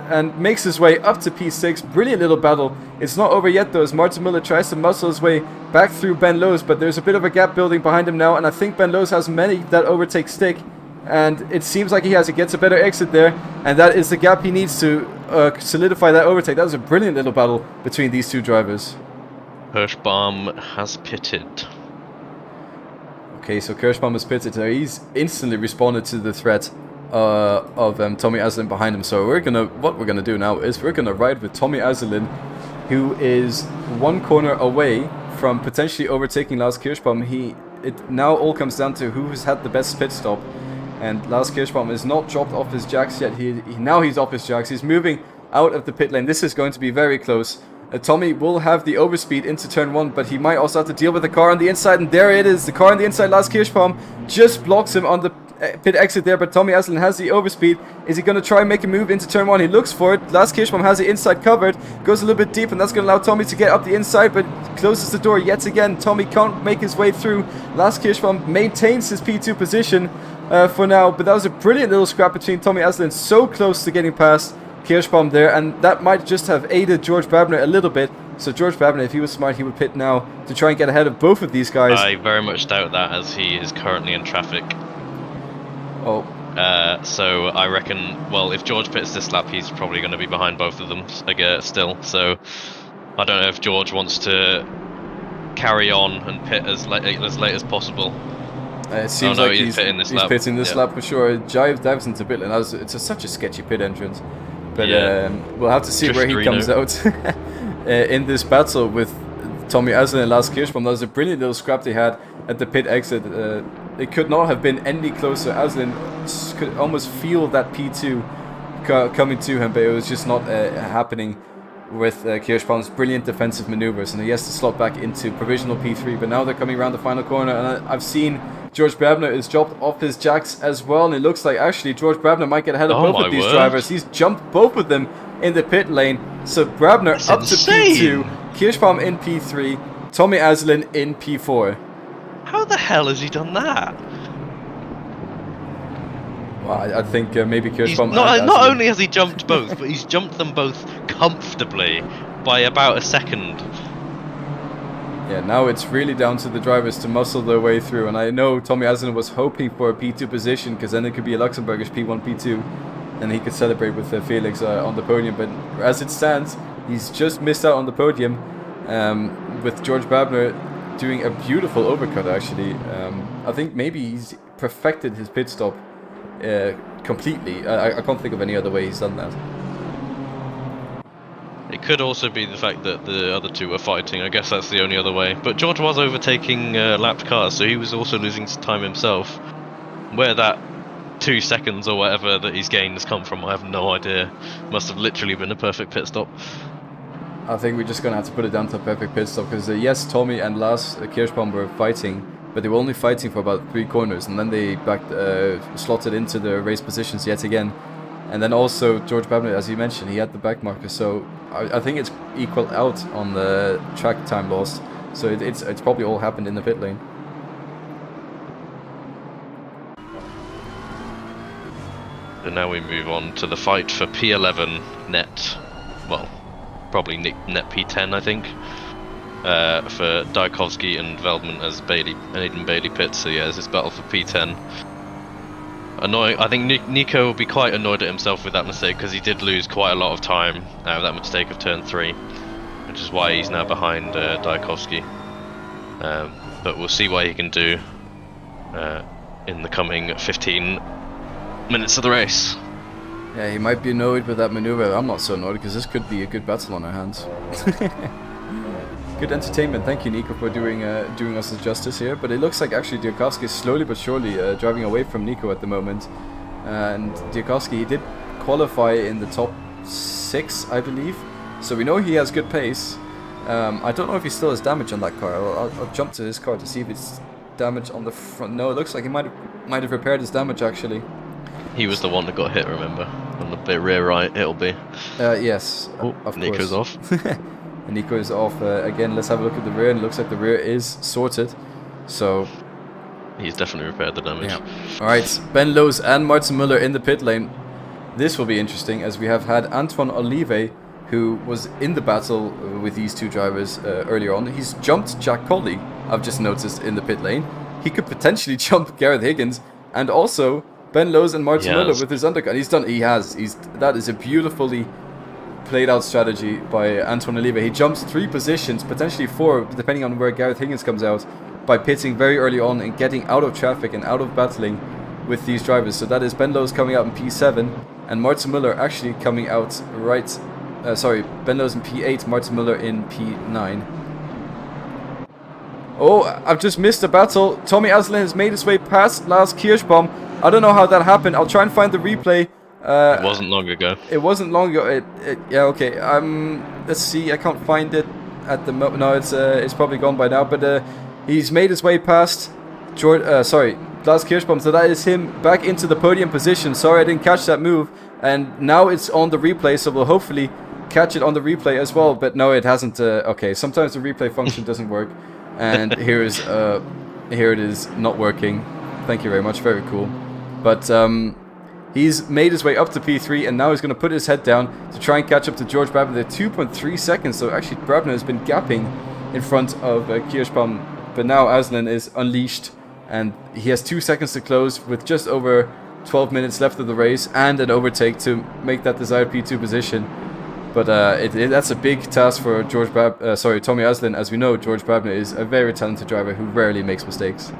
and makes his way up to P6. Brilliant little battle. It's not over yet though, as Martin Muller tries to muscle his way back through Ben Lowe's, but there's a bit of a gap building behind him now, and I think Ben Lowe's has many that overtake stick, and it seems like he gets a better exit there, and that is the gap he needs to solidify that overtake. That was a brilliant little battle between these two drivers. Kirschbaum has pitted. Okay, so Kirschbaum has pitted there. He's instantly responded to the threat of Tommy Aslin behind him. So what we're gonna do now is we're gonna ride with Tommy Aslin, who is one corner away from potentially overtaking Lars Kirschbaum. It now all comes down to who has had the best pit stop, and Lars Kirschbaum is not dropped off his jacks yet. Now he's off his jacks. He's moving out of the pit lane. This is going to be very close. Tommy will have the overspeed into turn 1, but he might also have to deal with the car on the inside, and there it is. The car on the inside, Lars Kirschbaum, just blocks him on the pit exit there, but Tommy Aslin has the overspeed. Is he going to try and make a move into turn 1? He looks for it. Lars Kirschbaum has the inside covered, goes a little bit deep, and that's going to allow Tommy to get up the inside, but closes the door yet again. Tommy can't make his way through. Lars Kirschbaum maintains his P2 position for now, but that was a brilliant little scrap between Tommy Aslin, so close to getting past Kirschbaum there, and that might just have aided George Babner a little bit. So George Babner, if he was smart, he would pit now to try and get ahead of both of these guys. I very much doubt that, as he is currently in traffic. Oh. So I reckon, well, if George pits this lap, he's probably going to be behind both of them still. So I don't know if George wants to carry on and pit as late as possible. It seems like he's pitting this lap for sure. Dives into pit lane. It's such a sketchy pit entrance. But we'll have to see where he comes out in this battle with Tommy Aslin and Lars Kirschbaum. That was a brilliant little scrap they had at the pit exit. It could not have been any closer. Aslin could almost feel that P2 coming to him, but it was just not happening with Kirschbaum's brilliant defensive maneuvers. And he has to slot back into provisional P3, but now they're coming around the final corner, and I've seen George Babner is dropped off his jacks as well, and it looks like actually George Babner might get ahead of both of these drivers. He's jumped both of them in the pit lane. So Babner up to P2, Kirschbaum in P3, Tommy Aslin in P4. How the hell has he done that? Well, I think maybe Kirschbaum... Not only has he jumped both, but he's jumped them both comfortably by about a second. Yeah, now it's really down to the drivers to muscle their way through, and I know Tommy Aslin was hoping for a P2 position, because then it could be a Luxembourgish P1, P2, and he could celebrate with Felix on the podium, but as it stands, he's just missed out on the podium, with George Babner doing a beautiful overcut, actually. I think maybe he's perfected his pit stop completely. I can't think of any other way he's done that. It could also be the fact that the other two were fighting. I guess that's the only other way. But George was overtaking lapped cars, so he was also losing time himself. Where that 2 seconds or whatever that he's gained has come from, I have no idea. Must have literally been a perfect pit stop. I think we're just going to have to put it down to a perfect pit stop, because yes, Tommy and Lars Kirschbaum were fighting, but they were only fighting for about 3 corners, and then they slotted into the race positions yet again. And then also George Babner, as you mentioned, he had the back marker, so I think it's equal out on the track time lost. So it's probably all happened in the pit lane. And now we move on to the fight for P11 net. Well, probably net P10, I think. For Diakovsky and Veldman as Aidan Bailey pits. So yeah, there's this battle for P10. Annoying. I think Nico will be quite annoyed at himself with that mistake, because he did lose quite a lot of time out of that mistake of turn 3, which is why he's now behind Diakovsky. But we'll see what he can do in the coming 15 minutes of the race. Yeah, he might be annoyed with that maneuver. I'm not so annoyed, because this could be a good battle on our hands. Good entertainment. Thank you, Nico, for doing us the justice here. But it looks like actually Diakovsky is slowly but surely driving away from Nico at the moment. And Diakovsky, he did qualify in the top 6, I believe. So we know he has good pace. I don't know if he still has damage on that car. I'll jump to his car to see if it's damage on the front. No, it looks like he might have repaired his damage, actually. He was the one that got hit, remember? On the rear right, it'll be. Yes, of Nico's course. off. And Nico is off again. Let's have a look at the rear, and it looks like the rear is sorted. So he's definitely repaired the damage. Yeah. Alright, Ben Lowe's and Martin Muller in the pit lane. This will be interesting, as we have had Antoine Olive, who was in the battle with these two drivers earlier on. He's jumped Jack Colley, I've just noticed, in the pit lane. He could potentially jump Gareth Higgins, and also Ben Lowe's and Martin Muller with his undercut. That is a beautifully played out strategy by Antoine Olive. He jumps 3 positions, potentially 4, depending on where Gareth Higgins comes out, by pitting very early on and getting out of traffic and out of battling with these drivers. So that is Ben Lowe's coming out in P7 and Martin Muller actually coming out right. Ben Lowe's in P8, Martin Muller in P9. Oh, I've just missed a battle. Tommy Aslan has made his way past Lars Kirschbaum. I don't know how that happened. I'll try and find the replay. It wasn't long ago. It wasn't long ago. Yeah, okay. Let's see. I can't find it at the moment. No, it's probably gone by now. But he's made his way past Lars Kirschbaum. So that is him back into the podium position. Sorry, I didn't catch that move. And now it's on the replay, so we'll hopefully catch it on the replay as well. But no, it hasn't. Okay, sometimes the replay function doesn't work. And here it is not working. Thank you very much. Very cool. But he's made his way up to P3, and now he's going to put his head down to try and catch up to George Brabner. They're 2.3 seconds, so actually Brabner has been gapping in front of Kirschbaum, but now Aslan is unleashed, and he has 2 seconds to close with just over 12 minutes left of the race and an overtake to make that desired P2 position. But that's a big task for Tommy Aslan. As we know, George Brabner is a very talented driver who rarely makes mistakes.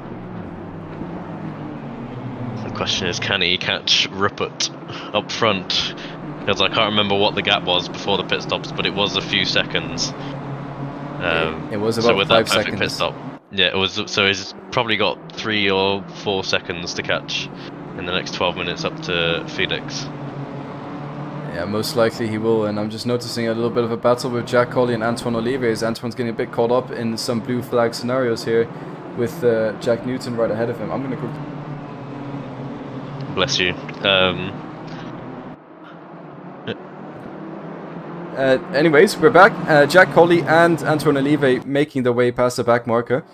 The question is, can he catch Ruppert up front? Because I can't remember what the gap was before the pit stops, but it was a few seconds. It was about 5 seconds. Pit stop, yeah, it was. So he's probably got 3 or 4 seconds to catch in the next 12 minutes up to Felix. Yeah, most likely he will, and I'm just noticing a little bit of a battle with Jack Colley and Antoine Olivier. Antoine's getting a bit caught up in some blue flag scenarios here with Jack Newton right ahead of him. I'm going to go... Bless you. Anyways, we're back. Jack Colley and Antoine Olivier making their way past the back marker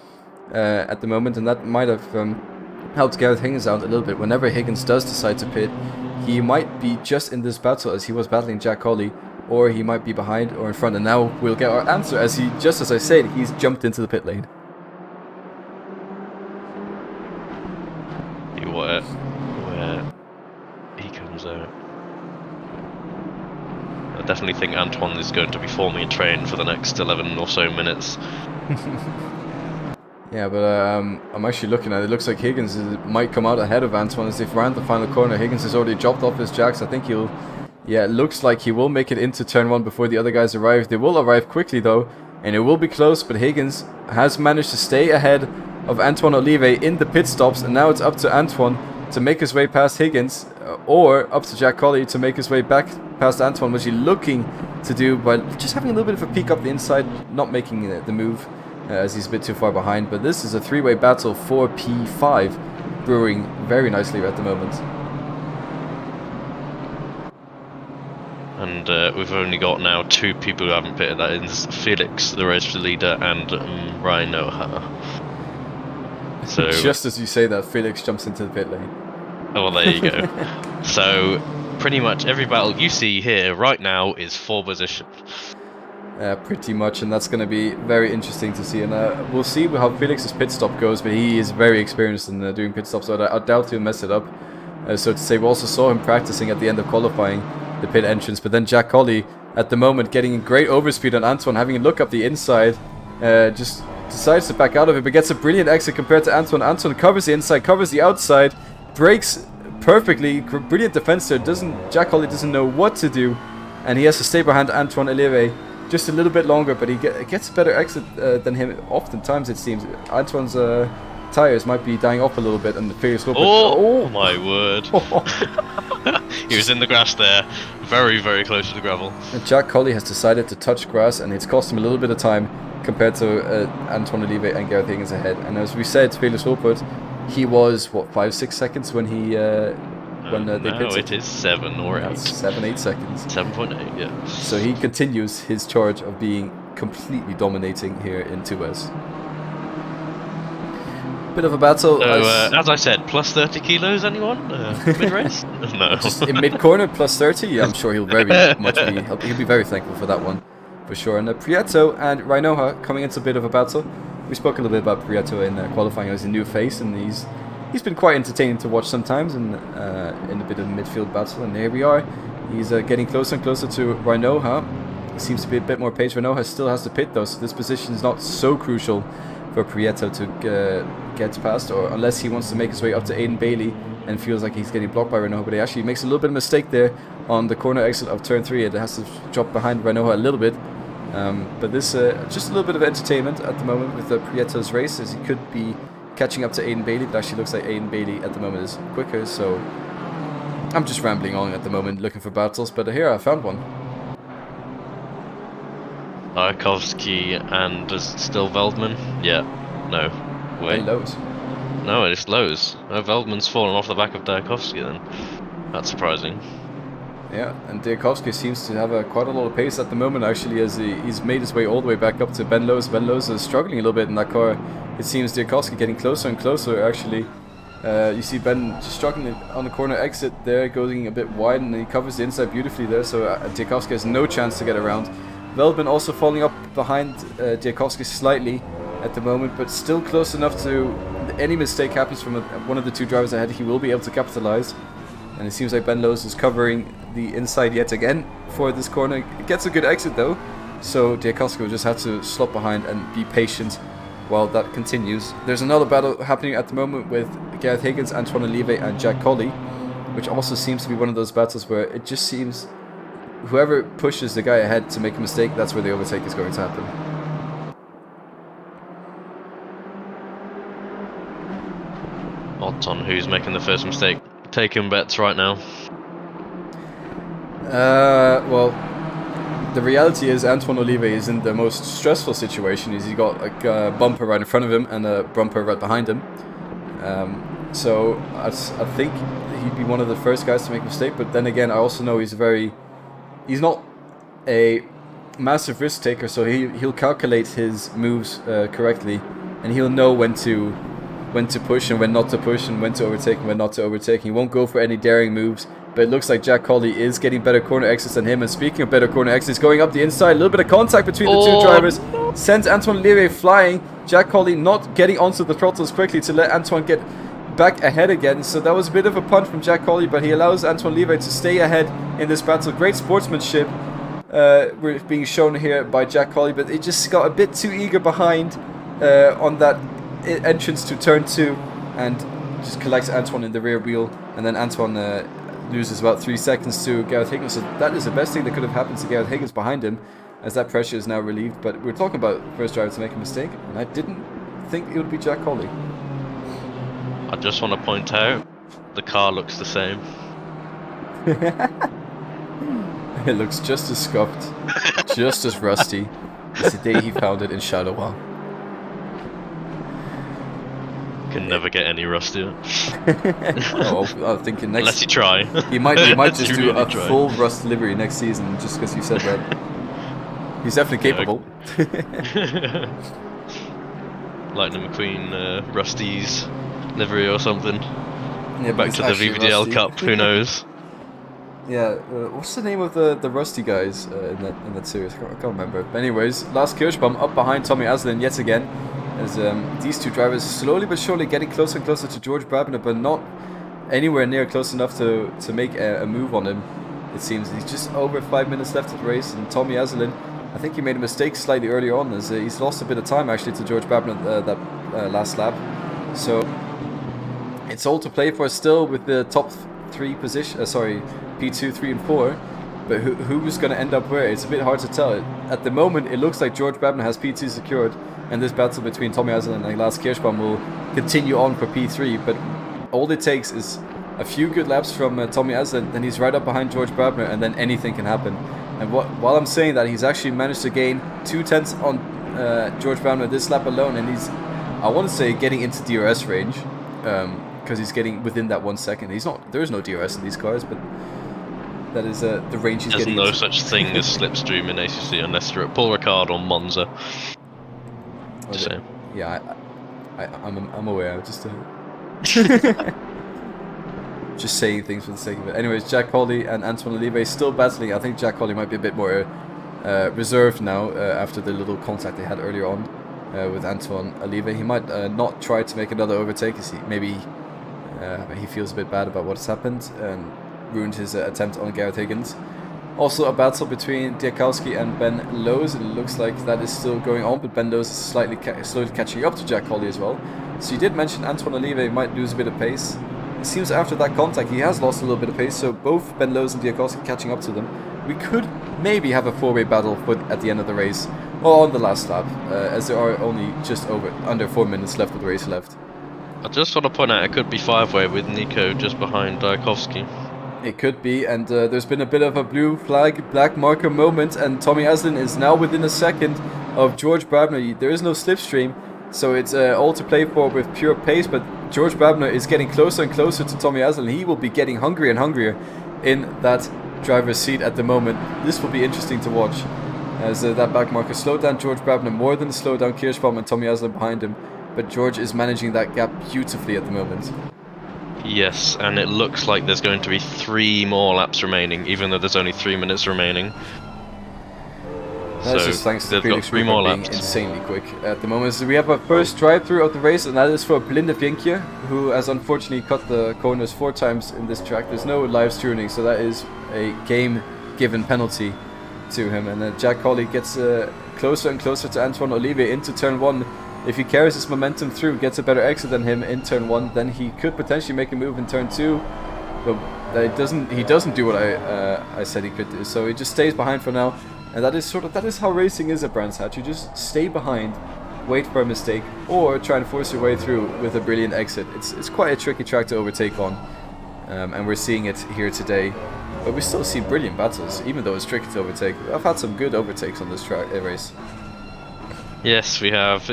at the moment, and that might have helped Gareth Higgins out a little bit. Whenever Higgins does decide to pit, he might be just in this battle as he was battling Jack Colley, or he might be behind or in front, and now we'll get our answer as he, just as I said, he's jumped into the pit lane. Where he comes out. I definitely think Antoine is going to be forming a train for the next 11 or so minutes. Yeah, but I'm actually looking at it. It looks like Higgins might come out ahead of Antoine as they've ran the final corner. Higgins has already dropped off his jacks. I think he'll... Yeah, it looks like he will make it into turn 1 before the other guys arrive. They will arrive quickly though, and it will be close, but Higgins has managed to stay ahead of Antoine Olivier in the pit stops, and now it's up to Antoine to make his way past Higgins, or up to Jack Colley to make his way back past Antoine, which he's looking to do by just having a little bit of a peek up the inside, not making the move as he's a bit too far behind. But this is a three-way battle for P5, brewing very nicely at the moment. And we've only got now 2 people who haven't pitted. That is Felix, the race leader, and Ryan Noha. So just as you say that, Felix jumps into the pit lane. Oh, well, there you go. So pretty much every battle you see here right now is for position. Pretty much, and that's going to be very interesting to see. And we'll see how Felix's pit stop goes, but he is very experienced in doing pit stops, so I doubt he'll mess it up. So to say, we also saw him practicing at the end of qualifying the pit entrance, but then Jack Colley at the moment getting great overspeed on Antoine, having a look up the inside, just decides to back out of it, but gets a brilliant exit compared to Antoine. Antoine covers the inside, covers the outside, brakes perfectly, brilliant defense there. Jack Colley doesn't know what to do, and he has to stay behind Antoine Olivier just a little bit longer, but he gets a better exit than him oftentimes, it seems. Antoine's tires might be dying off a little bit, and the Felix will... Oh my word. He was in the grass there, very, very close to the gravel. And Jack Colley has decided to touch grass, and it's cost him a little bit of time compared to Antoine Olivier and Gareth Higgins ahead. And as we said, Felix Wilpert, he was, what, 5-6 seconds when he... they pitted? No, it is 7 or 8. 7-8 seconds. 7.8, yeah. So he continues his charge of being completely dominating here in 2S. Bit of a battle. So, as I said, plus 30 kilos, anyone? Mid-race? No. Just in mid-corner, plus 30? Yeah, I'm sure he'll very much be... He'll be very thankful for that one, for sure. And Prieto and Rhinoha coming into a bit of a battle. We spoke a little bit about Prieto in qualifying as a new face, and he's been quite entertaining to watch sometimes in a bit of a midfield battle. And here we are. He's getting closer and closer to Rhinoha. Seems to be a bit more pace. Rhinoha still has to pit though, so this position is not so crucial for Prieto to get past, or unless he wants to make his way up to Aidan Bailey and feels like he's getting blocked by Renault, but he actually makes a little bit of mistake there on the corner exit of turn 3. It has to drop behind Renault a little bit. But this just a little bit of entertainment at the moment with Prieto's race, as he could be catching up to Aiden Bailey, but actually looks like Aiden Bailey at the moment is quicker, so I'm just rambling on at the moment looking for battles, but here I found one. Arkovsky and still Veldman? Yeah. No. Wait. And Lowe's. No, it's Lowe's. No, Veldman's fallen off the back of Darkovsky then. That's surprising. Yeah, and Darkovsky seems to have quite a lot of pace at the moment, actually, as he's made his way all the way back up to Ben Lowe's. Ben Lowe's is struggling a little bit in that car. It seems Darkovsky getting closer and closer, actually. You see Ben just struggling on the corner exit there, going a bit wide, and he covers the inside beautifully there, so Darkovsky has no chance to get around. Veldman also falling up behind Darkovsky slightly at the moment, but still close enough to any mistake happens from one of the two drivers ahead, he will be able to capitalize. And it seems like Ben Lowe's is covering the inside yet again for this corner. It gets a good exit though, so Darkovsky will just have to slot behind and be patient while that continues. There's another battle happening at the moment with Gareth Higgins, Antoine Olive and Jack Colley, which also seems to be one of those battles where it just seems whoever pushes the guy ahead to make a mistake, that's where the overtake is going to happen. Odds on who's making the first mistake. Taking bets right now. Well, the reality is Antoine Olive is in the most stressful situation. He's got a bumper right in front of him and a bumper right behind him. So I think he'd be one of the first guys to make a mistake. But then again, I also know he's not a massive risk taker, so he'll calculate his moves correctly, and he'll know when to push and when not to push, and when to overtake and when not to overtake. He won't go for any daring moves, but it looks like Jack Colley is getting better corner exits than him. And speaking of better corner exits, going up the inside, a little bit of contact between the two drivers, sends Antoine Olive flying. Jack Colley not getting onto the throttles quickly to let Antoine get back ahead again. So that was a bit of a punt from Jack Colley, but he allows Antoine Olive to stay ahead in this battle. Great sportsmanship we're being shown here by Jack Colley, but it just got a bit too eager behind on that entrance to turn 2 and just collects Antoine in the rear wheel, and then Antoine loses about 3 seconds to Gareth Higgins. So that is the best thing that could have happened to Gareth Higgins behind him, as that pressure is now relieved. But we're talking about first driver to make a mistake, and I didn't think it would be Jack Colley. I just want to point out the car looks the same. It looks just as scuffed, just as rusty as the day he found it in Charleroi. Can never get any rustier. Oh, I'm thinking next. Unless you try. He might just do a full rust livery next season, just because you said that. He's definitely capable. Lightning McQueen Rusty's livery or something. Yeah, back to the VVDL Rusty. Cup. Who knows? Yeah, what's the name of the Rusty guys in that series? I can't remember. But anyways, Lars Kirschbaum up behind Tommy Aslin yet again, as these two drivers slowly but surely getting closer and closer to George Brabner, but not anywhere near close enough to make a move on him. It seems he's just over 5 minutes left of the race, and Tommy Aslin, I think he made a mistake slightly earlier on, as he's lost a bit of time actually to George Brabner that last lap. So it's all to play for still with the top 3 position. P2, 3 and 4, but who's going to end up where? It's a bit hard to tell. At the moment, it looks like George Brabner has P2 secured, and this battle between Tommy Aslin and Lars Kirschbaum will continue on for P3, but all it takes is a few good laps from Tommy Aslin, then he's right up behind George Brabner, and then anything can happen. And while I'm saying that, he's actually managed to gain 2/10 on George Brabner this lap alone, and he's, I want to say, getting into DRS range, because he's getting within that 1 second. There is no DRS in these cars, but that is the range he's getting. There's no such thing as slipstream in ACC unless you're at Paul Ricard or Monza. Okay. Yeah, I'm aware. Just just saying things for the sake of it. Anyways, Jack Colley and Antoine Olive still battling. I think Jack Colley might be a bit more reserved now after the little contact they had earlier on with Antoine Olive. He might not try to make another overtake, as maybe he feels a bit bad about what's happened and ruined his attempt on Gareth Higgins. Also a battle between Diakowski and Ben Lowe's, and it looks like that is still going on, but Ben Lowe's is slowly catching up to Jack Colley as well. So you did mention Antoine Olive might lose a bit of pace. it seems after that contact he has lost a little bit of pace, so both Ben Lowes and Diakowski catching up to them. We could maybe have a four-way battle at the end of the race, or on the last lap, as there are only just under 4 minutes left of the race left. I just want to point out it could be five-way with Nico just behind Diakowski. It could be, and there's been a bit of a blue flag, black marker moment, and Tommy Aslin is now within a second of George Brabner. There is no slipstream, so it's all to play for with pure pace, but George Brabner is getting closer and closer to Tommy Aslin. He will be getting hungrier and hungrier in that driver's seat at the moment. This will be interesting to watch, as that back marker slowed down George Brabner more than it slowed down Kirschbaum and Tommy Aslin behind him, but George is managing that gap beautifully at the moment. Yes, and it looks like there's going to be 3 more laps remaining, even though there's only 3 minutes remaining. That's so just thanks to they've got Felix 3 more being laps. insanely quick at the moment. So we have our first drive-through of the race, and that is for Blinde Vinkje, who has unfortunately cut the corners 4 times in this track. There's no live tuning, so that is a game-given penalty to him. And then Jack Colley gets closer and closer to Antoine Olivier into turn 1. If he carries his momentum through, gets a better exit than him in turn 1, then he could potentially make a move in turn 2. But he doesn't do what I said he could do. So he just stays behind for now. And that is how racing is at Brands Hatch. You just stay behind, wait for a mistake, or try and force your way through with a brilliant exit. It's quite a tricky track to overtake on, and we're seeing it here today. But we still see brilliant battles, even though it's tricky to overtake. I've had some good overtakes on this race. Yes, we have.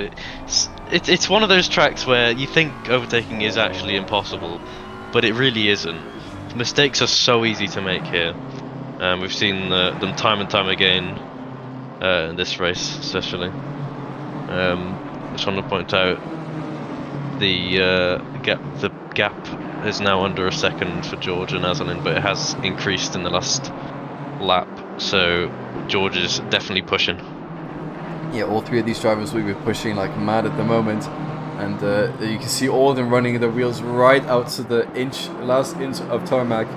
It's one of those tracks where you think overtaking is actually impossible, but it really isn't. Mistakes are so easy to make here. We've seen them time and time again in this race, especially. Just want to point out the gap is now under a second for George and Aslin, but it has increased in the last lap. So George is definitely pushing. Yeah, all 3 of these drivers will be pushing like mad at the moment, and you can see all of them running their wheels right out to the last inch of tarmac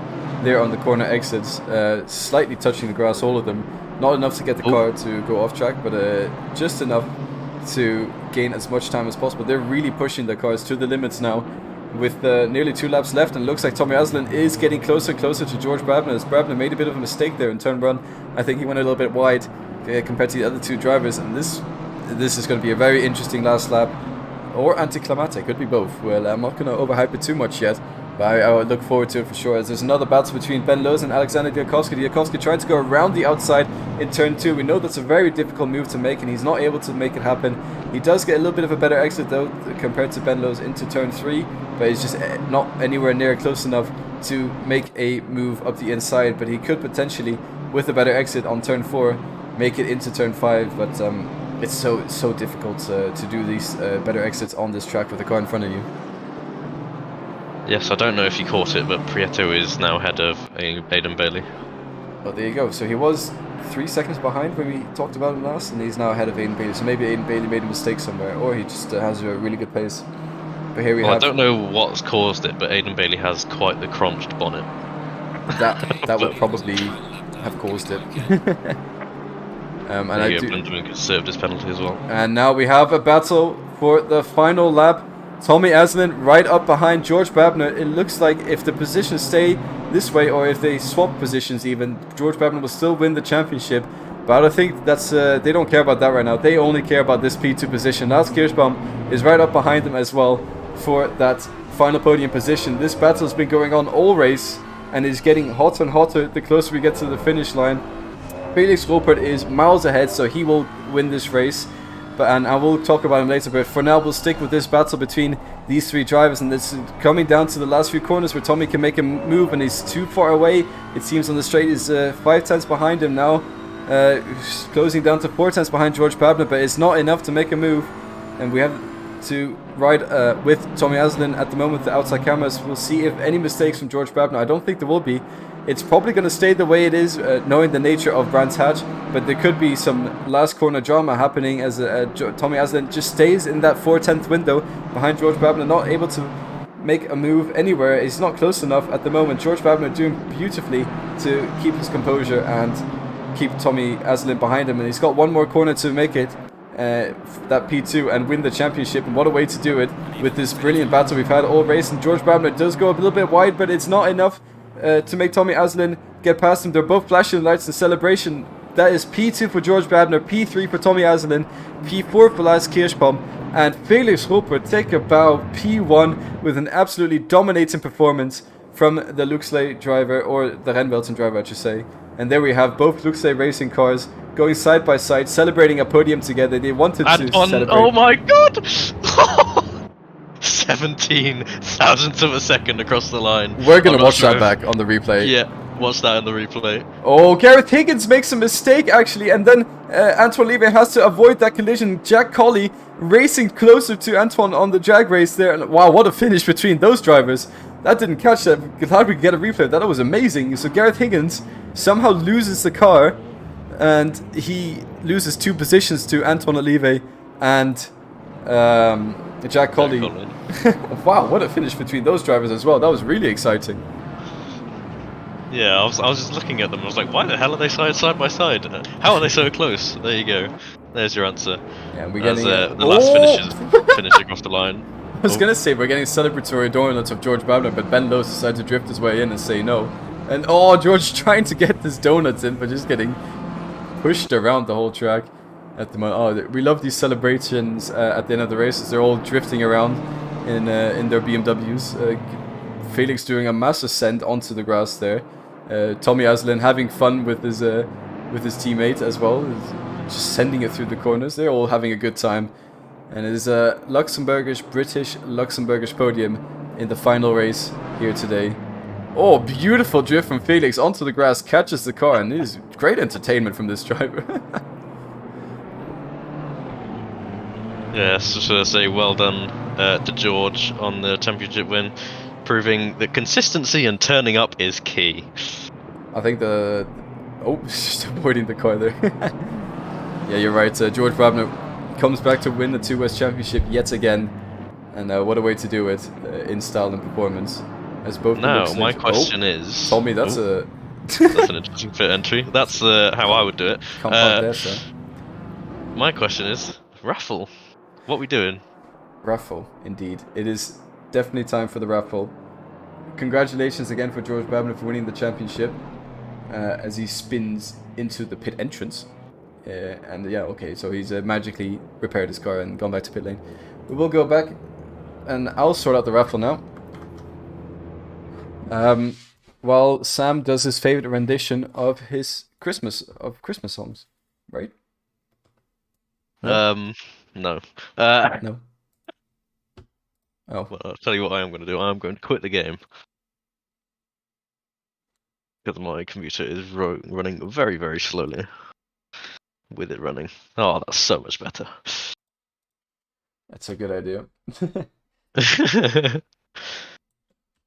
there on the corner exits, slightly touching the grass, all of them. Not enough to get the car to go off track, but just enough to gain as much time as possible. They're really pushing the cars to the limits now, with nearly 2 laps left, and it looks like Tommy Aslin is getting closer and closer to George Brabner, as Brabner made a bit of a mistake there in turn 1. I think he went a little bit wide compared to the other 2 drivers, and this is going to be a very interesting last lap, or anticlimactic, could be both. Well, I'm not going to overhype it too much yet, but I look forward to it for sure, as there's another battle between Ben Lowes and Alexander Diakowski. Diakowski trying to go around the outside in turn 2. We know that's a very difficult move to make, and he's not able to make it happen. He does get a little bit of a better exit though compared to Ben Lowes into turn 3, but he's just not anywhere near close enough to make a move up the inside. But he could potentially, with a better exit on turn 4, make it into turn 5, but it's so difficult to do these better exits on this track with the car in front of you. Yes, I don't know if you caught it, but Prieto is now ahead of Aidan Bailey. Well, there you go. So he was 3 seconds behind when we talked about him last, and he's now ahead of Aidan Bailey. So maybe Aidan Bailey made a mistake somewhere, or he just has a really good pace. But here we have... I don't know what's caused it, but Aidan Bailey has quite the crunched bonnet. That would probably have caused it. And Benjamin could serve his penalty as well. And now we have a battle for the final lap. Tommy Aslin right up behind George Brabner. It looks like if the positions stay this way, or if they swap positions even, George Brabner will still win the championship. But I think that's they don't care about that right now. They only care about this P2 position. Lars Kirschbaum is right up behind them as well for that final podium position. This battle has been going on all race and is getting hotter and hotter the closer we get to the finish line. Felix Ropert is miles ahead, so he will win this race. And I will talk about him later, but for now we'll stick with this battle between these 3 drivers, and it's coming down to the last few corners where Tommy can make a move, and he's too far away. It seems on the straight he's 5 tenths behind him now, closing down to 4 tenths behind George Brabner, but it's not enough to make a move, and we have to ride with Tommy Aslin at the moment. The outside cameras, we'll see if any mistakes from George Brabner. I don't think there will be. It's probably going to stay the way it is, knowing the nature of Brands Hatch, but there could be some last corner drama happening as Tommy Aslin just stays in that 4/10 window behind George Brabner, not able to make a move anywhere. He's not close enough at the moment. George Brabner doing beautifully to keep his composure and keep Tommy Aslin behind him, and he's got one more corner to make it, that P2 and win the championship. And what a way to do it with this brilliant battle we've had all race. And George Babner does go a little bit wide, but it's not enough to make Tommy Aslin get past him. They're both flashing lights. The celebration, that is P2 for George Babner, P3 for Tommy Aslin, P4 for Lars Kirschbaum, and Felix Roper take a bow, P1, with an absolutely dominating performance from the Luxley driver, or the Renwelten driver I should say. And there we have both Luxley racing cars going side by side, celebrating a podium together. They wanted to celebrate. Oh my god! 17 thousandths of a second across the line. We're gonna watch that back on the replay. Yeah, watch that in the replay. Oh, Gareth Higgins makes a mistake actually, and then Antoine Levy has to avoid that collision. Jack Colley racing closer to Antoine on the drag race there. And wow, what a finish between those drivers. That didn't catch that. Glad we could get a replay. That was amazing. So Gareth Higgins somehow loses the car, and he loses 2 positions to Antoine Olive and Jack Colley. Wow, what a finish between those drivers as well. That was really exciting. Yeah, I was just looking at them. I was like, why the hell are they side by side? How are they so close? There you go. There's your answer. Yeah, we're getting the last finish across the line. I was gonna say we're getting celebratory donuts of George Babner, but Ben Lowes decided to drift his way in and say no. And oh, George trying to get his donuts in, but just getting pushed around the whole track at the moment. Oh, we love these celebrations at the end of the races. They're all drifting around in their BMWs. Felix doing a mass ascent onto the grass there. Tommy Aslin having fun with his teammate as well, just sending it through the corners. They're all having a good time. And it is a British-Luxembourgish podium in the final race here today. Oh, beautiful drift from Felix onto the grass, catches the car, and it is great entertainment from this driver. Yes, just to say well done to George on the championship win, proving that consistency and turning up is key. I think oh, just avoiding the car there. Yeah, you're right. George Babner comes back to win the 2 West Championship yet again, and what a way to do it in style and performance. As both. Now, my question is. Tommy, that's an interesting fit entry. That's how I would do it. My question is, raffle. What are we doing? Raffle, indeed. It is definitely time for the raffle. Congratulations again for George Babner for winning the championship as he spins into the pit entrance. And yeah, okay, so he's magically repaired his car and gone back to pit lane. We will go back and I'll sort out the raffle now. While Sam does his favorite rendition of his Christmas songs, right? No. No. No. Oh. Well, I'll tell you what I am going to do. I am going to quit the game. Because my computer is running very, very slowly. With it running. Oh, that's so much better. That's a good idea.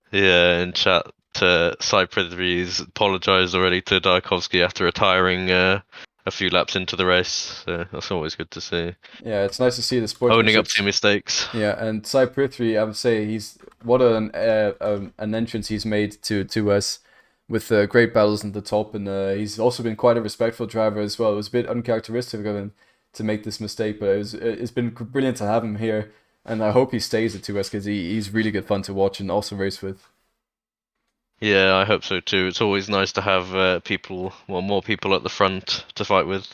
Yeah, in chat, Cyprithries apologised already to Darkovsky after retiring a few laps into the race. So that's always good to see. Yeah, it's nice to see the sportsmanship. Owning up to mistakes. Yeah, and Cyprithry, I would say what an entrance he's made to us with great battles in the top, and he's also been quite a respectful driver as well. It was a bit uncharacteristic of him to make this mistake, but it's been brilliant to have him here. And I hope he stays at 2S because he's really good fun to watch and also race with. Yeah, I hope so too. It's always nice to have more people at the front to fight with.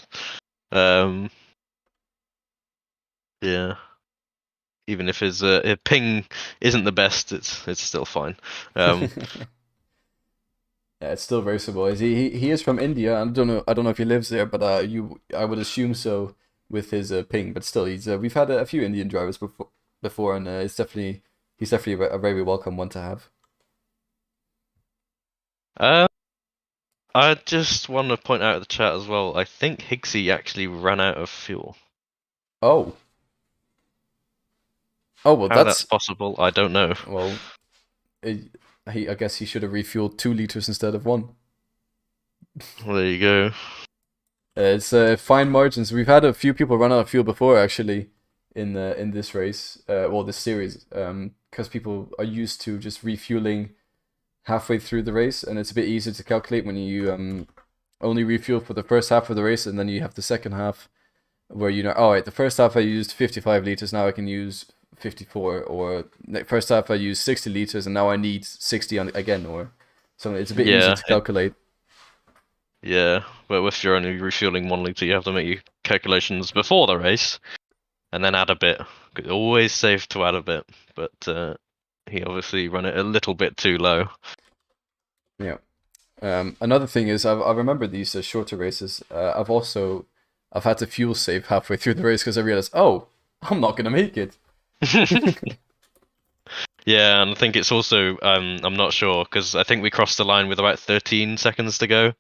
Yeah. Even if his ping isn't the best, it's still fine. Yeah, it's still raceable. He is from India. I don't know if he lives there, but I would assume so with his ping. But still, we've had a few Indian drivers before, and he's definitely a very welcome one to have. I just want to point out in the chat as well. I think Higgsy actually ran out of fuel. Oh. Oh well, How that's possible. I don't know. Well, I guess he should have refueled 2 liters instead of 1. Well, there you go. It's fine margins. We've had a few people run out of fuel before, actually, in this race, this series, because people are used to just refueling halfway through the race, and it's a bit easier to calculate when you only refuel for the first half of the race, and then you have the second half where oh wait, the first half I used 55 liters, now I can use 54, or the first half I used 60 liters and now I need 60 again, or something. It's a bit easier Yeah, to calculate. yeah. But if you're only refueling 1 liter, you have to make your calculations before the race, and then add a bit. Always safe to add a bit, but he obviously run it a little bit too low. Yeah. Another thing is I remember these shorter races. I've had to fuel save halfway through the race because I realized, oh, I'm not gonna make it. Yeah, and I think it's also I'm not sure because I think we crossed the line with about 13 seconds to go.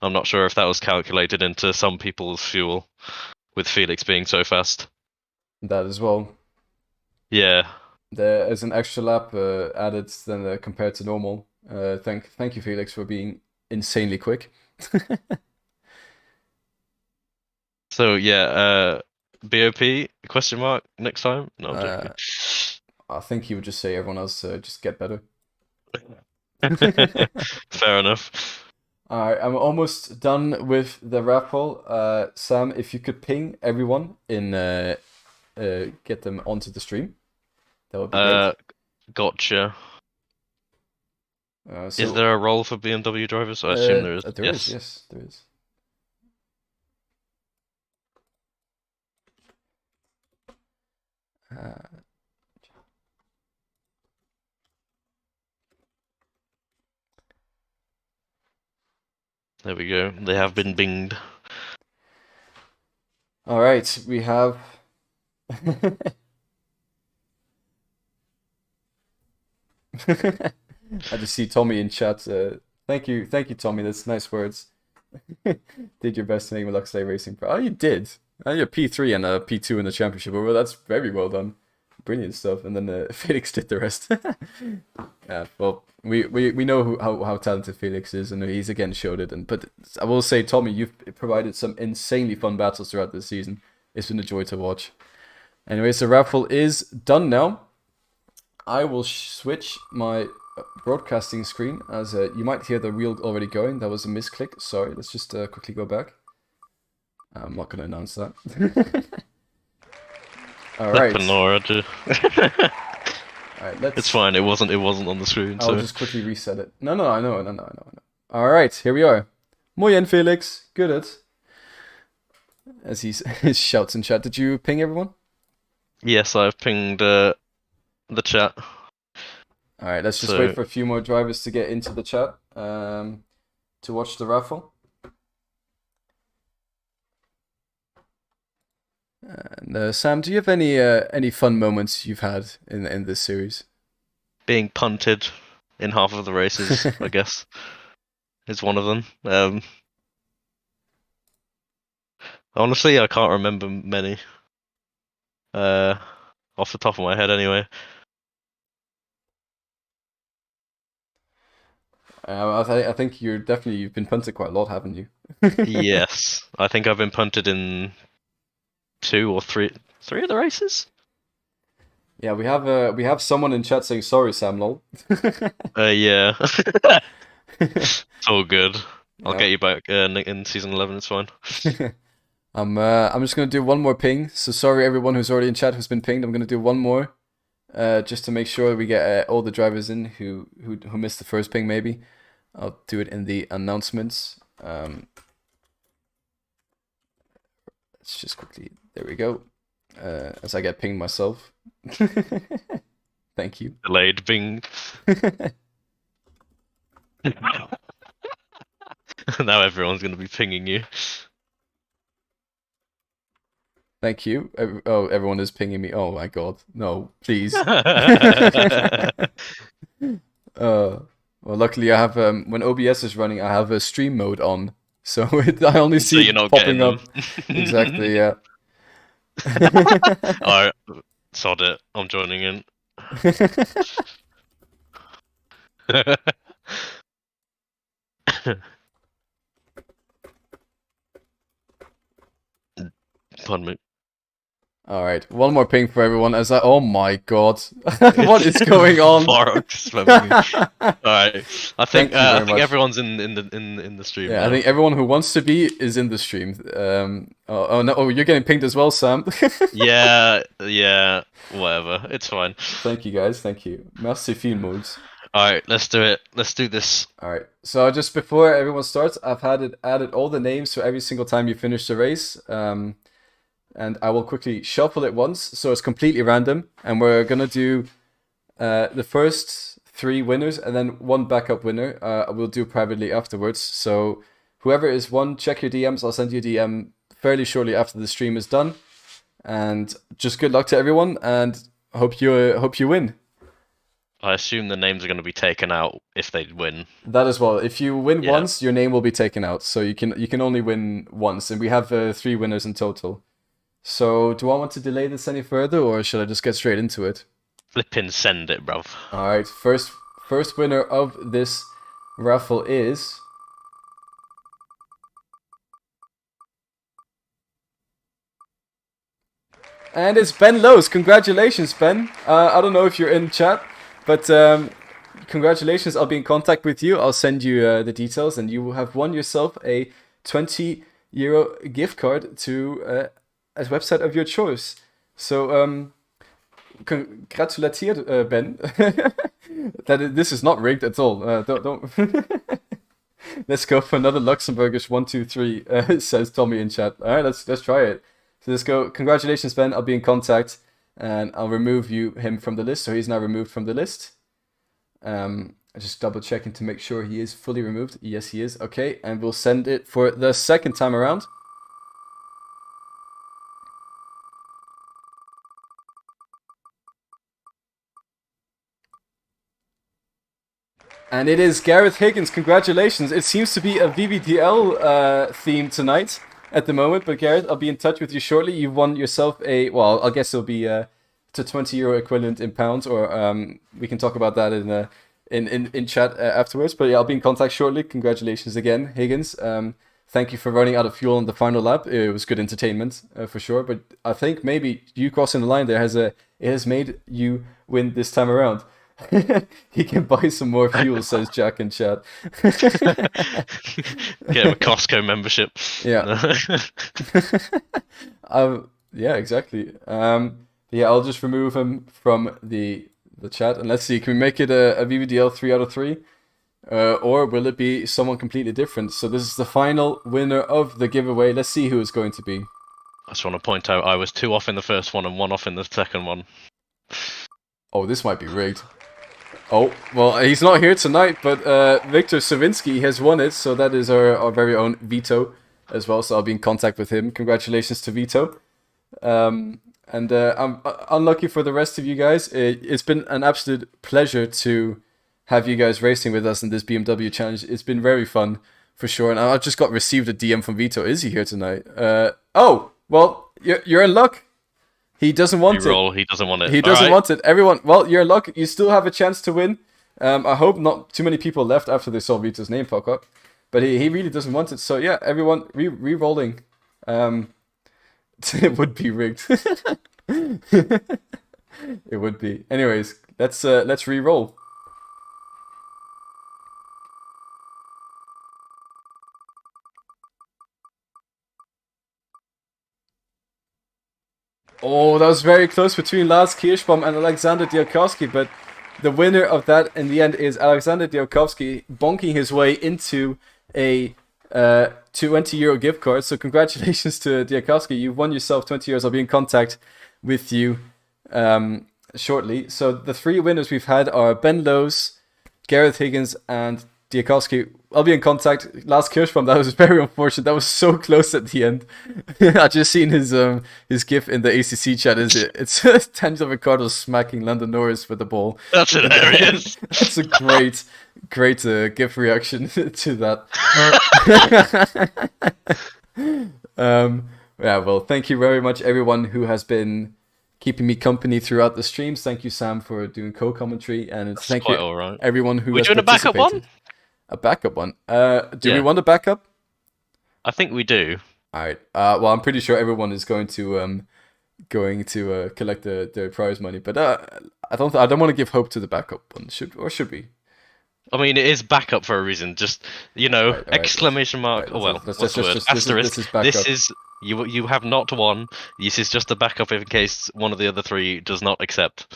I'm not sure if that was calculated into some people's fuel, with Felix being so fast. That as well. Yeah. There is an extra lap added than compared to normal. Thank you, Felix, for being insanely quick. So yeah, BOP question mark next time? No, I'm joking. I think he would just say everyone else just get better. Fair enough. Alright, I'm almost done with the raffle. Sam, if you could ping everyone in get them onto the stream, that would be great. Gotcha. So, is there a role for BMW drivers? I assume there is. There is, yes, there is. There we go. They have been binged. All right, we have. I just see Tommy in chat. Thank you, Tommy. That's nice words. Did your best to make Luxley Racing Pro. Oh, you did. You're P3 and P2 in the championship. Well, that's very well done. Brilliant stuff. And then Felix did the rest. Yeah, well, we know how talented Felix is, and he's again showed it. But I will say, Tommy, you've provided some insanely fun battles throughout the season. It's been a joy to watch. Anyways, the raffle is done now. I will switch my broadcasting screen, as you might hear the wheel already going. That was a misclick. Sorry, let's just quickly go back. I'm not going to announce that. All right. All right, It's fine. It wasn't on the screen. I'll just quickly reset it. No, I know. All right, here we are. Muy bien, Felix. Good at. As he shouts in chat. Did you ping everyone? Yes, I've pinged the chat. All right, let's just wait for a few more drivers to get into the chat to watch the raffle. And Sam, do you have any fun moments you've had in this series? Being punted in half of the races, I guess, is one of them. Honestly, I can't remember many. Off the top of my head, anyway. I think you've been punted quite a lot, haven't you? Yes, I think I've been punted in 2 or 3 of the races. Yeah, we have someone in chat saying sorry, Sam. Lol. Yeah. It's all good. I'll get you back in season 11. It's fine. I'm just gonna do one more ping. So sorry everyone who's already in chat who's been pinged. I'm gonna do one more, just to make sure we get all the drivers in who missed the first ping. Maybe I'll do it in the announcements. Let's just quickly. There we go. As I get pinged myself. Thank you. Delayed ping. Now everyone's gonna be pinging you. Thank you. Everyone is pinging me. Oh my god. No, please. Well, luckily I have when OBS is running, I have a stream mode on, so I only see it popping up. Exactly. Yeah. Alright, sod it. I'm joining in. Pardon me. All right, one more ping for everyone. Oh my god, what is going on? All right, Thank you I very think much. everyone's in the stream Yeah, I now. think everyone who wants to be is in the stream. Oh no, oh, you're getting pinged as well, Sam. Yeah, yeah, whatever. It's fine. Thank you guys, thank you. Merci vielmals. All right, let's do it. Let's do this. All right, so just before everyone starts, I've added all the names for every single time you finish the race. And I will quickly shuffle it once, so it's completely random. And we're gonna do the first 3 winners and then 1 backup winner. We'll do privately afterwards. So whoever is one, check your DMs. I'll send you a DM fairly shortly after the stream is done. And just good luck to everyone, and hope you win. I assume the names are going to be taken out if they win. That as well. If you win Yeah. once, your name will be taken out. So you can only win once, and we have 3 winners in total. So do I want to delay this any further, or should I just get straight into it? Flippin' send it, bruv. All right, first winner of this raffle is and it's Ben Lowe's. Congratulations, Ben. I don't know if you're in chat, but congratulations. I'll be in contact with you. I'll send you the details, and you will have won yourself a €20 gift card to a website of your choice. So congratulatiert, Ben. This is not rigged at all. Don't. Let's go for another Luxembourgish 1, 2, 3. Says Tommy in chat. All right, let's try it. So let's go. Congratulations, Ben. I'll be in contact, and I'll remove him from the list. So he's now removed from the list. Just double checking to make sure he is fully removed. Yes, he is. Okay, and we'll send it for the second time around. And it is Gareth Higgins. Congratulations. It seems to be a VVDL theme tonight at the moment. But Gareth, I'll be in touch with you shortly. You've won yourself I guess it'll be to €20 equivalent in pounds, or we can talk about that in chat afterwards. But yeah, I'll be in contact shortly. Congratulations again, Higgins. Thank you for running out of fuel on the final lap. It was good entertainment for sure. But I think maybe you crossing the line there it has made you win this time around. He can buy some more fuel, says Jack in chat. Get him a Costco membership. Yeah. Yeah, exactly. Yeah, I'll just remove him from the chat, and let's see, can we make it a VVDL 3 out of 3? Or will it be someone completely different? So this is the final winner of the giveaway. Let's see who it's going to be. I just want to point out I was 2 off in the first one and 1 off in the second one. Oh, this might be rigged. Oh, well, he's not here tonight, but Victor Savinsky has won it, so that is our very own Vito as well, so I'll be in contact with him. Congratulations to Vito. And I'm unlucky for the rest of you guys. It's been an absolute pleasure to have you guys racing with us in this BMW challenge. It's been very fun, for sure, and I just received a DM from Vito. Is he here tonight? Oh, well, you're in luck. He doesn't want it. He doesn't want it. He doesn't want it. Everyone, well, you're in luck. You still have a chance to win. I hope not too many people left after they saw Vito's name pop up. But he really doesn't want it. So yeah, everyone, re-rolling. It would be rigged. It would be. Anyways, let's re-roll. Oh, that was very close between Lars Kirschbaum and Alexander Diakowski, but the winner of that in the end is Alexander Diakowski, bonking his way into a €20 gift card. So congratulations to Diakowski. You've won yourself €20. I'll be in contact with you shortly. So the 3 winners we've had are Ben Lowe's, Gareth Higgins, and Diakowski. I'll be in contact. Lars Kirschbaum, that was very unfortunate. That was so close at the end. I just seen his gif in the ACC chat. It's Daniel Ricciardo smacking Lando Norris with the ball. That's hilarious. That's a great gif reaction to that. Yeah, well, thank you very much, everyone who has been keeping me company throughout the streams. Thank you, Sam, for doing co-commentary, and thank you, right. everyone who has doing a backup participated. one? A backup one. Do we want a backup? I think we do. All right. Well, I'm pretty sure everyone is going to going to collect the prize money. But I don't want to give hope to the backup one. Should we? I mean, it is backup for a reason. Just Alright, exclamation mark. alright, Well, let's what's the word? just Asterisk. this is backup. This is you have not won. This is just a backup in case one of the other three does not accept.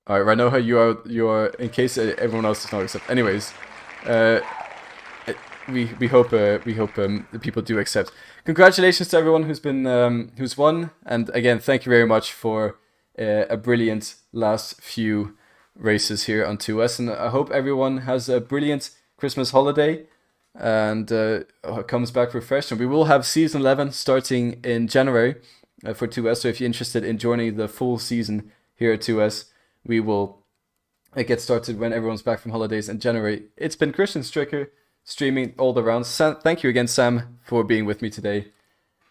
All right, Ranoha, you are in case everyone else does not accept. Anyways, we hope the people do accept. Congratulations to everyone who's won, and again, thank you very much for a brilliant last few races here on 2S, and I hope everyone has a brilliant Christmas holiday and comes back refreshed. And we will have season 11 starting in January for 2S. So if you're interested in joining the full season here at 2S, we will get started when everyone's back from holidays in January. It's been Christian Stricker streaming all the rounds. Thank you again, Sam, for being with me today.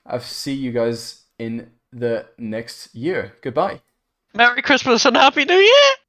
I'll see you guys in the next year. Goodbye. Merry Christmas and Happy New Year!